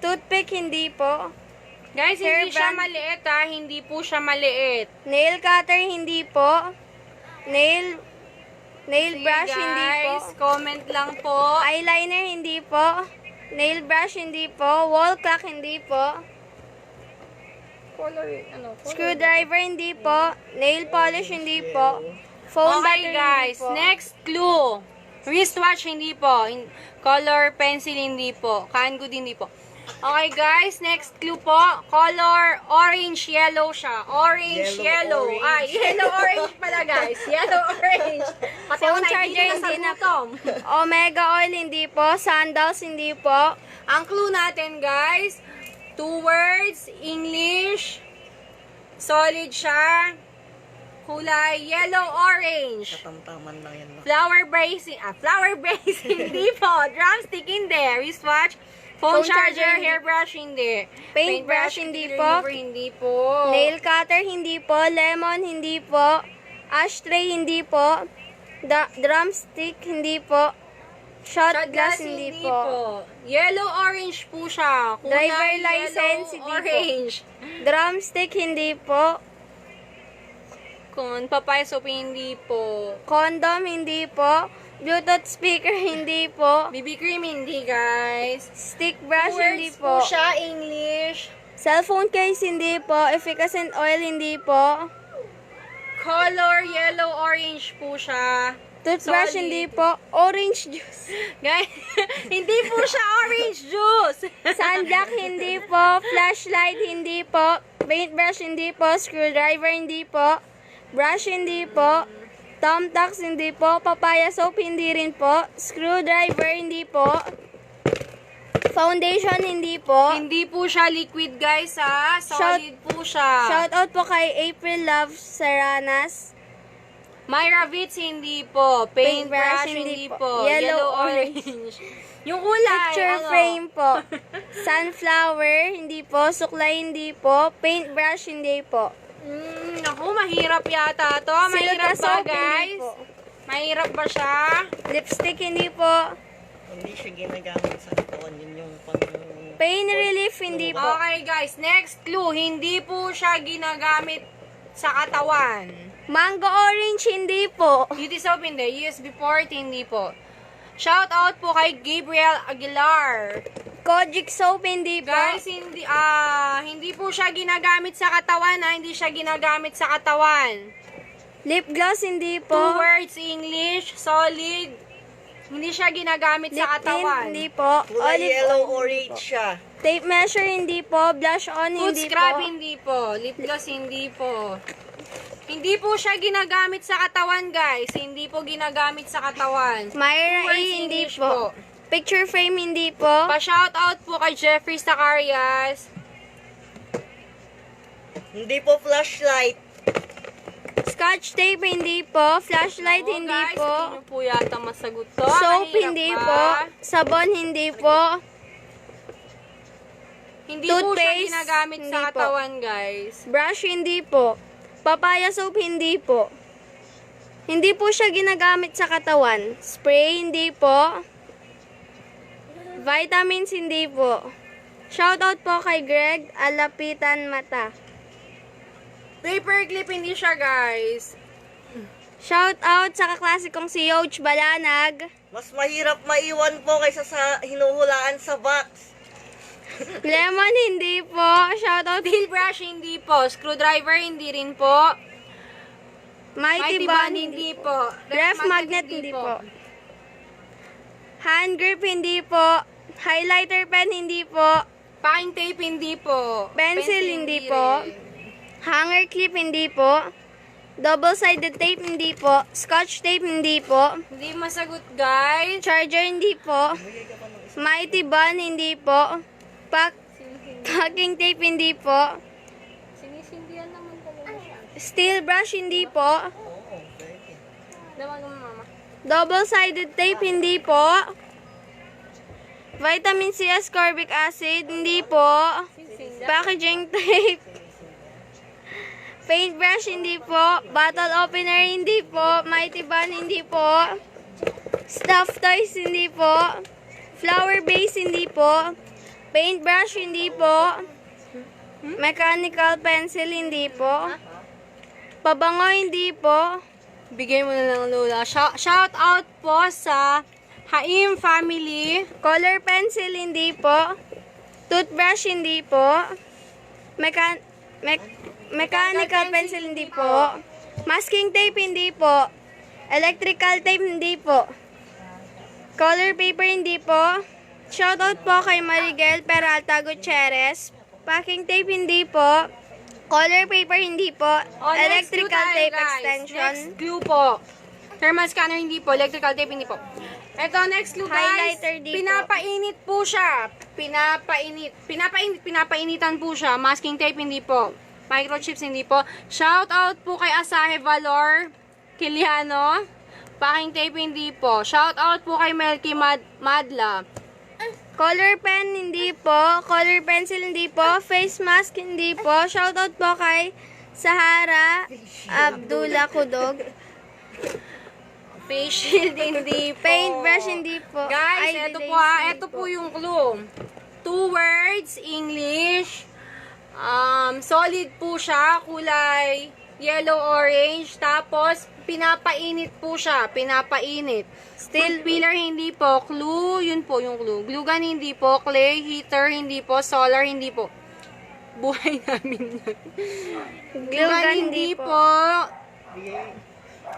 Toothpick, hindi po. Guys, hindi siya Hairband. maliit, ha. Hindi po siya maliit. Nail cutter, hindi po. Nail brush, hindi po. Guys, comment lang po. Eyeliner, hindi po. Nail brush, hindi po. Wall clock, hindi po. Screwdriver, hindi po. Nail polish, hindi po. Phone Okay, battery, guys. hindi po. Next clue. Wristwatch, hindi po. Color pencil, hindi po. Canned good, hindi po. Okay, guys. Next clue po. Color orange, yellow siya. Orange, yellow. Yellow, Ay, yellow, orange pala, guys. Yellow, orange. Pati ako Phone charger, nakikita sa hindi na gutom. Omega oil, hindi po. Sandals, hindi po. Ang clue natin, guys, 2 words, English, solid siya, kulay yellow-orange, Katamtaman lang yan. flower bracing, hindi po, drumstick, hindi, wristwatch, phone Phone charger, charger, hindi. hairbrush, hindi, Paintbrush, hindi cuticle po. remover, hindi po, Nail cutter, hindi po. Lemon, hindi po. Ashtray, hindi po. Drumstick, hindi po. Shot glass, hindi po. Yellow orange po siya. Kulay Driver license, yellow, hindi po. orange. Drumstick, hindi po. Kung papaya soap, hindi po. Condom, hindi po. Bluetooth speaker, hindi po. BB cream, hindi guys. Stick brush, hindi Words po. siya, English. Cellphone case, hindi po. Efficacent oil, hindi po. Color, yellow, orange po siya. Toothbrush, Solid. hindi po. Orange juice. Guys, hindi po siya orange juice. Sunblock, hindi po. Flashlight, hindi po. Paintbrush, hindi po. Screwdriver, hindi po. Brush, hindi po. Thumbtacks, hindi po. Papaya soap, hindi rin po. Screwdriver, hindi po. Foundation, hindi po. Hindi po siya liquid guys ha. Solid po siya. Shoutout po kay April Love Saranas. Myra Vitz, hindi po. Paintbrush, Paintbrush, hindi hindi po. po. Yellow, Yellow, orange. Yung kulay, Picture ano? frame po. Sunflower, hindi po. Suklay, hindi po. Paintbrush, hindi po. Naku, mahirap yata to. Mahirap ba Silka soap, hindi guys? po. Mahirap ba siya? Lipstick, hindi po. Hindi siya ginagamit sa katawan. Yun yung pang... Pain relief, hindi po. Okay guys, next clue. Hindi po siya ginagamit sa katawan. Mango orange, hindi po. Beauty soap, hindi. USB port, hindi po. Shout out po kay Gabriel Aguilar. Kojic soap, hindi po. Guys, hindi po siya ginagamit sa katawan, ha? Hindi siya ginagamit sa katawan. Lip gloss, hindi po. Two words, English, solid. Hindi siya ginagamit Lip sa katawan. tint, hindi po. Kulay Olive yellow oil, hindi orange po. siya. Tape measure, hindi po. Blush on, Food hindi scrub, po. hindi po. Lip gloss, hindi po. Hindi po siya ginagamit sa katawan, guys. Hindi po ginagamit sa katawan. Myra A, Words, hindi English po. Picture frame, hindi po. Pa-shout out po kay Jeffrey Zacarias. Hindi po flashlight. Scotch tape, hindi po. Flashlight, Oo, hindi guys, po. Hindi nyo po yata masagot to. Soap, Mahirap hindi ba? po. Sabon, hindi po. Hindi po siya Toothpaste, ginagamit sa hindi po. katawan, guys. Brush, hindi po. Papaya soap, hindi po. Hindi po siya ginagamit sa katawan. Spray, hindi po. Vitamins, hindi po. Shoutout po kay Greg Alapitan Mata. Paper clip, hindi siya, guys. Shoutout sa kaklase kong si Yoch Balanag. Mas mahirap maiwan po kaysa sa hinuhulaan sa box. Lemon, hindi po. Shoutout Steel brush, hindi po. Screwdriver, hindi rin po. Mighty Bun, Bun, hindi po. Ref magnet, hindi po. Hand grip, hindi po. Highlighter pen, hindi po. Packing tape, hindi po. Pencil, hindi po. rin. Hanger clip, hindi po. Double-sided tape, hindi po. Scotch tape, hindi po. Hindi masagot, guys. Charger, hindi po. Mighty Bun, hindi po. Packing tape, hindi po. Sinisindihan naman talaga siya. Steel brush, hindi po. Dawag mo, mama. Double-sided tape, hindi po. Vitamin C ascorbic acid, hindi po. Packaging tape. Paintbrush, hindi po. Bottle opener, hindi po. Mighty Bun, hindi po. Stuffed toys, hindi po. Flower base, hindi po. Paintbrush, hindi po. Mechanical pencil, hindi po. Pabango, hindi po. Bigay mo na lang, Lola. Shout out po sa Haim family. Color pencil, hindi po. Toothbrush, hindi po. Mechanical pencil, hindi po. Masking tape, hindi po. Electrical tape, hindi po. Color paper, hindi po. Shoutout po kay Marigel Peralta Gutierrez. Packing tape, hindi po. Color paper, hindi po. Next clue Electrical tayo, tape guys. extension. Next clue po. Thermal scanner, hindi po. Electrical tape, hindi po. Ito, next clue, guys. Highlighter, di po. Pinapainit po siya. Pinapainitan po siya. Masking tape, hindi po. Microchips, hindi po. Shout out po kay Asahe Valor Kiliano. Packing tape, hindi po. Shout out po kay Melky Madla. Color pen, hindi po. Color pencil, hindi po. Face mask, hindi po. Shoutout po kay Sahara Abdullah Kudog. Face shield, hindi po. Paintbrush, hindi po. Guys, Eye eto po lace, ha. hindi Eto po po. yung clue. 2 words, English. Solid po siya. Kulay yellow-orange. Tapos, pinapainit po siya. Pinapainit. Steel pillar, hindi po. Clue, yun po yung clue. Glue gun, hindi po. Clay heater, hindi po. Solar, hindi po. Buhay namin yun. Glue gun, hindi po.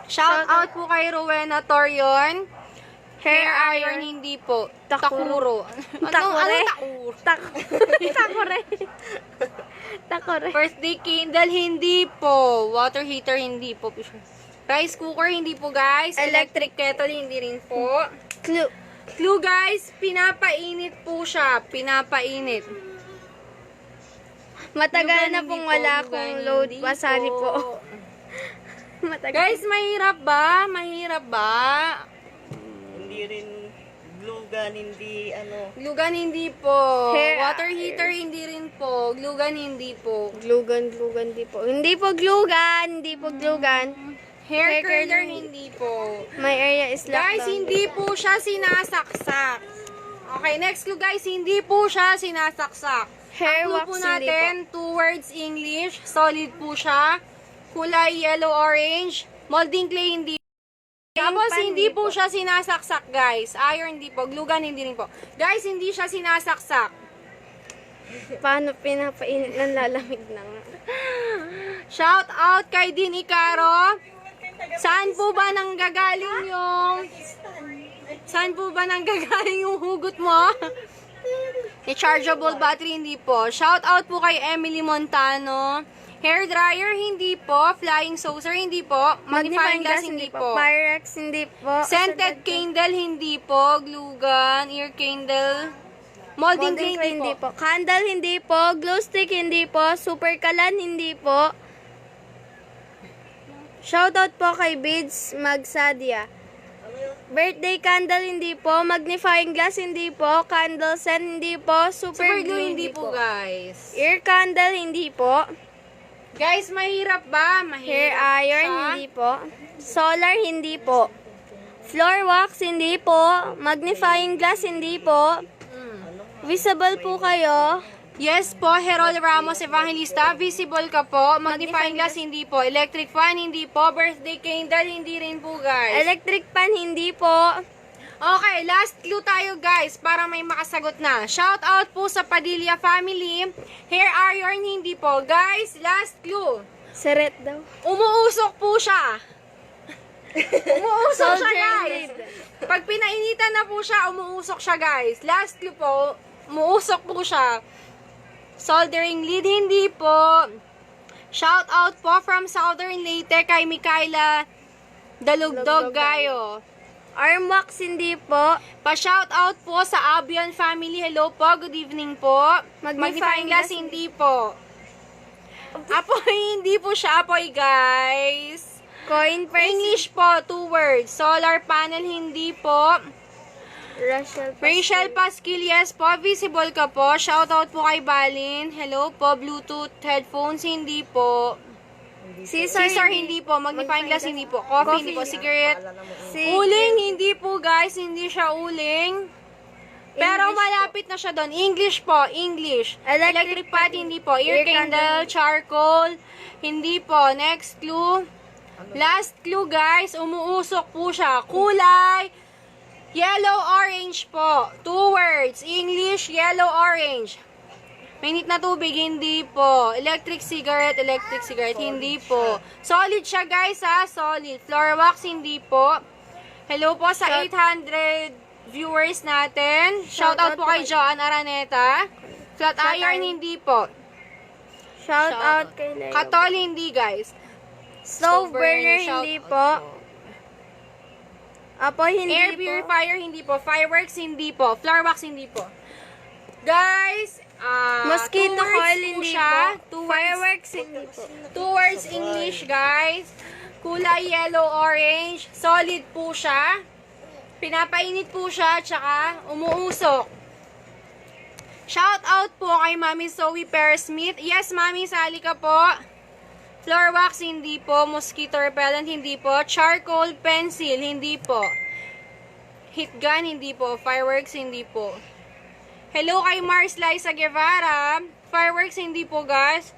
Shout out po kay Rowena Torion. Hair iron, hindi po. Takuro. Takure. Takuro? Takore. Takore. Birthday candle, hindi po. Water heater, hindi po. Rice cooker, hindi po guys. Electric kettle, hindi rin po. Clue. Clue guys, pinapainit po siya. Pinapainit. Matagal Glue gun, na hindi pong po. wala Glue akong gun, load. hindi Pasari po. Matagal. Guys, mahirap ba? Mahirap ba? Hindi rin glue gun, hindi ano. Glue gun, hindi po. Hair Water heater, hindi rin po. Glue gun, hindi po. Glue gun, di po. Hindi po glue gun. Hindi po glue gun. Hair Hair curler, curler, hindi po. My area is locked Guys, down. hindi po siya sinasaksak. Okay, next clue guys, hindi po siya sinasaksak. Hair Ang clue wax, po hindi natin, 2 words English, solid po siya. Kulay yellow-orange, molding clay, hindi. Tapos, pan, hindi hindi po siya sinasaksak, guys. Iron, hindi po. Glue gun, hindi rin po. Guys, hindi siya sinasaksak. Paano pinapainit ng lalamig na nga? Shout out kay Din Icaro. Saan po ba nanggagaling yung... Saan po ba nanggagaling yung hugot mo? Rechargeable battery, hindi po. Shout out po kay Emily Montano. Hair dryer, hindi po. Flying saucer, hindi po. Magnifying glass, hindi po. Pyrex, hindi po. Scented candle, hindi po. Glue gun, ear candle. Molding clay, hindi po. Candle, hindi po. Glue stick, hindi po. Super kalan, hindi po. Shoutout po kay Bids Magsadia. Birthday candle, hindi po. Magnifying glass, hindi po. Candle scent, hindi po. Super glue, hindi po, guys. Ear candle, hindi po. Guys, mahirap ba? Mahirap Hair iron, siya. hindi po. Solar, hindi po. Floor wax, hindi po. Magnifying glass, hindi po. Visible po kayo. Yes po, Herol Ramos Evangelista. Visible ka po. Magnifying glass, hindi po. Electric fan, hindi po. Birthday candle, hindi rin po, guys. Electric pan, hindi po. Okay, last clue tayo, guys, para may makasagot na. Shout out po sa Padilla family. Hair iron, hindi po. Guys, last clue. Seret daw. Umuusok po siya. Umuusok siya, Soldier guys. lead. Pag pinainitan na po siya, umuusok siya, guys. Last clue po, umuusok po siya. Soldering lead, hindi po. Shout out po from Southern Leyte kay Mikaela Dalugdog Gayo. Arm wax, hindi po. Pa-shout out po sa Abion family. Hello po, good evening po. Magnifying glass, hindi po. Apoy, hindi po siya apoy, guys. Coin purse. English po, 2 words. Solar panel, hindi po. Rachel Pasquil, yes po. Visible ka po. Shout out po kay Balin. Hello po. Bluetooth headphones, hindi po. Caesar, hindi po. Magnifying glass, hindi po. Coffee, hindi po. Cigarette. Uling, hindi po, guys. Hindi siya uling. Pero English malapit na siya doon. English po. English. Electric pot, hindi po. Ear Ear candle, charcoal, hindi po. Next clue. Last clue, guys. Umuusok po siya. Kulay yellow-orange po. 2 words. English, yellow-orange. Mainit na tubig, hindi po. Electric cigarette, hindi po. Solid siya, guys, ha? Solid. Floor wax, hindi po. Hello po sa 800 viewers natin. Shoutout po kay Joanne Araneta. Flat iron, hindi po. Shoutout kay Leo. Katol, hindi, guys. Stove burner, shout hindi out po. Apoy, hindi Air po. purifier, hindi po. Fireworks, hindi po. Floor wax, hindi po. Guys, Mosquito 2 words coil, po hindi siya. po. 2 words, Fireworks, hindi po. 2 words English, guys. Kulay yellow-orange. Solid po siya. Pinapainit po siya, tsaka umuusok. Shout out po kay Mami Zoe Perez Smith. Yes, Mami, sali ka po. Floor wax, hindi po. Mosquito repellent, hindi po. Charcoal pencil, hindi po. Heat gun, hindi po. Fireworks, hindi po. Hello kay Mars Liza Guevara. Fireworks, hindi po, guys.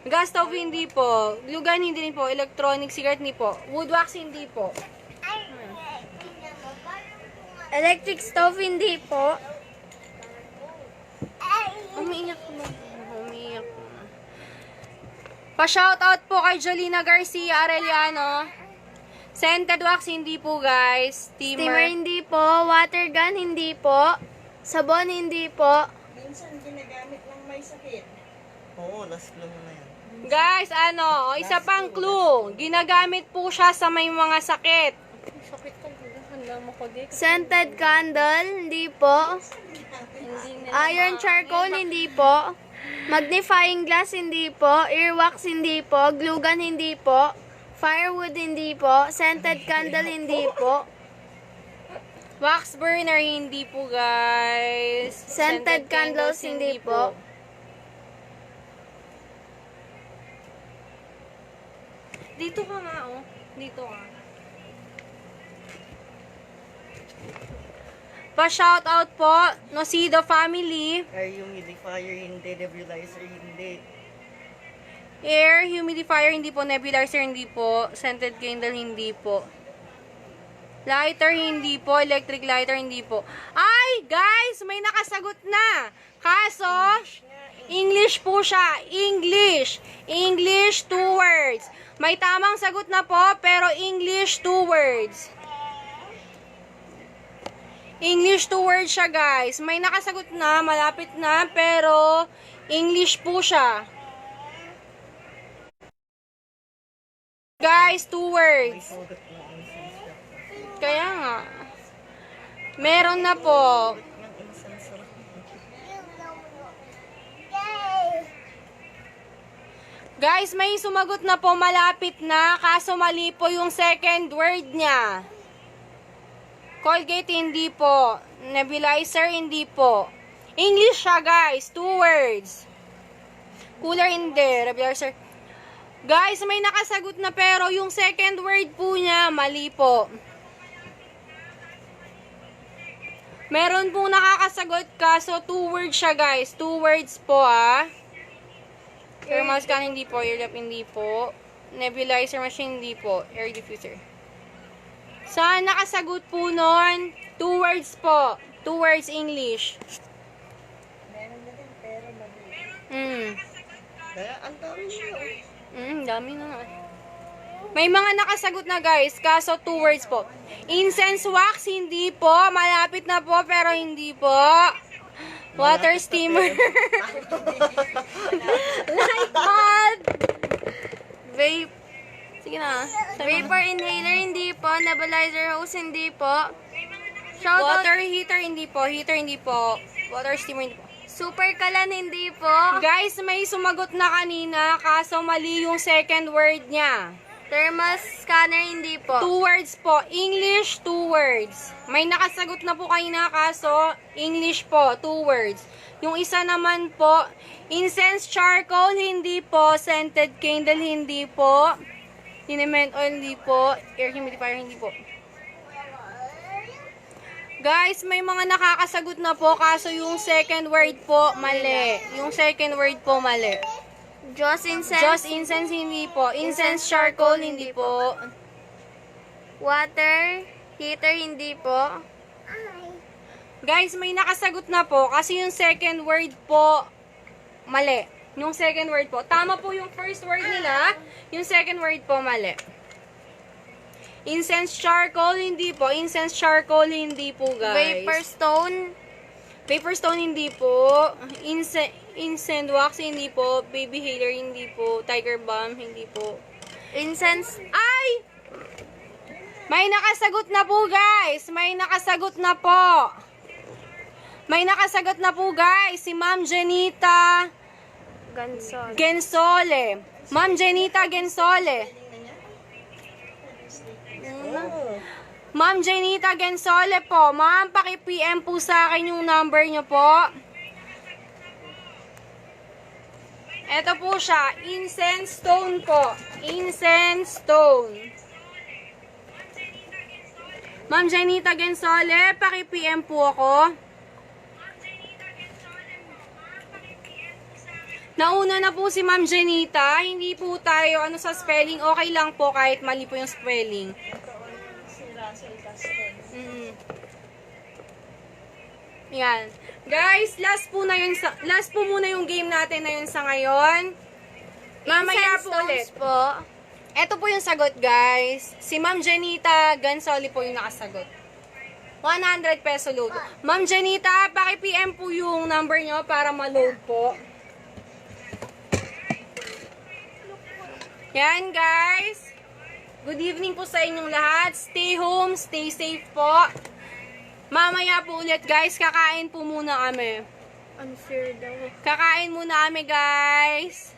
Gas stove, hindi po. Glue gun, hindi rin po. Electronic cigarette, hindi po. Wood wax, hindi po. Electric stove, hindi po. Umiiyak na. Umiiyak na. Pa-shoutout po kay Jolina Garcia Arellano. Scented wax, hindi po, guys. Steamer, Steamer. hindi po. Water gun, hindi po. Sabon, hindi po. Minsan ginagamit lang may sakit. Oo, last clue mo na yan. Guys, isa pang clue. Ginagamit po siya sa may mga sakit. Sakit ka, handa mo ko di. Scented candle, hindi po. Iron charcoal, hindi po. Magnifying glass, hindi po. Earwax, hindi po. Glue gun, hindi po. Firewood, hindi po. Scented candle, hindi po. Wax burner, hindi po, guys. Scented candles, hindi po. Dito ka nga, oh. Dito ka. Pa-shoutout po, Nocido family. Air humidifier, hindi. Nebulizer, hindi. Air humidifier, hindi po. Nebulizer, hindi po. Scented candle, hindi po. Lighter, hindi po. Electric lighter, hindi po. Ay, guys, may nakasagot na. Kaso, English po siya. English. English, 2 words. May tamang sagot na po, pero English, 2 words. English, 2 words siya, guys. May nakasagot na, malapit na, pero English po siya. Guys, 2 words. Sugat na incense ka. Kaya nga. Meron na po. Ng incense ka. Guys, may sumagot na po, malapit na, kaso mali po yung second word niya. Colgate, hindi po. Nebulizer, hindi po. English siya, guys. 2 words. Cooler, hindi. Nebulizer. Guys, may nakasagot na pero yung second word po niya, mali po. Meron po nakakasagot kaso 2 words siya, guys. 2 words po, ah. Thermal scan, hindi po. Air lap, hindi po. Nebulizer machine, hindi po. Air diffuser. Saan nakasagot po nun? 2 words po. 2 words English. Meron na din, pero mali. Kaya ang dami niyo. Dami na nga. May mga nakasagot na, guys. Kaso 2 words po. Incense wax, hindi po. Malapit na po, pero hindi po. Water steamer. Light bulb. Vape. Sige na. Vapor inhaler, hindi po. Nebulizer hose, hindi po. Shoutout. Water heater, hindi po. Heater, hindi po. Water steamer, hindi po. Super kalan, hindi po. Guys, may sumagot na kanina, kaso mali yung second word niya. Thermal scanner, hindi po. 2 words po. English, 2 words. May nakasagot na po kanina, kaso English po, 2 words. Yung isa naman po, incense charcoal, hindi po. Scented candle, hindi po. Liniment oil, hindi po. Air humidifier, hindi po. Guys, may mga nakakasagot na po, kaso yung second word po, mali. Yung second word po, mali. Joss incense. Just incense, hindi po. Incense charcoal, hindi po. Water heater, hindi po. Guys, may nakasagot na po, kasi yung second word po, mali. Yung second word po. Tama po yung first word nila, yung second word po, mali. Incense charcoal, hindi po. Incense charcoal, hindi po, guys. Vapor stone. Vapor stone, hindi po. Incense wax, hindi po. Baby hater, hindi po. Tiger balm, hindi po. Incense. Ay! May nakasagot na po, guys. May nakasagot na po. May nakasagot na po, guys. Si Ma'am Jenita Gansol. Gensole. Ma'am Jenita Gensole. Ma'am Jenita Gensole po. Ma'am, paki-PM po sa akin yung number nyo po. Ito po siya, incense stone po. Incense stone. Ma'am Janita Gensole, paki-PM po ako. Nauna na po si Ma'am Janita. Hindi po tayo sa spelling. Okay lang po kahit mali po yung spelling. Yan. Guys, last po muna yung game natin na yun sa ngayon. Mamaya Incense po ulit. stones po. Ito po yung sagot, guys. Si Ma'am Janita Gansoli po yung nakasagot. 100 peso load. Ma'am Janita, paki-PM po yung number nyo para ma-load po. Yan, guys. Good evening po sa inyong lahat. Stay home, stay safe po. Mamaya po ulit, guys. Kakain po muna kami. Unfair daw. Kakain muna kami, guys.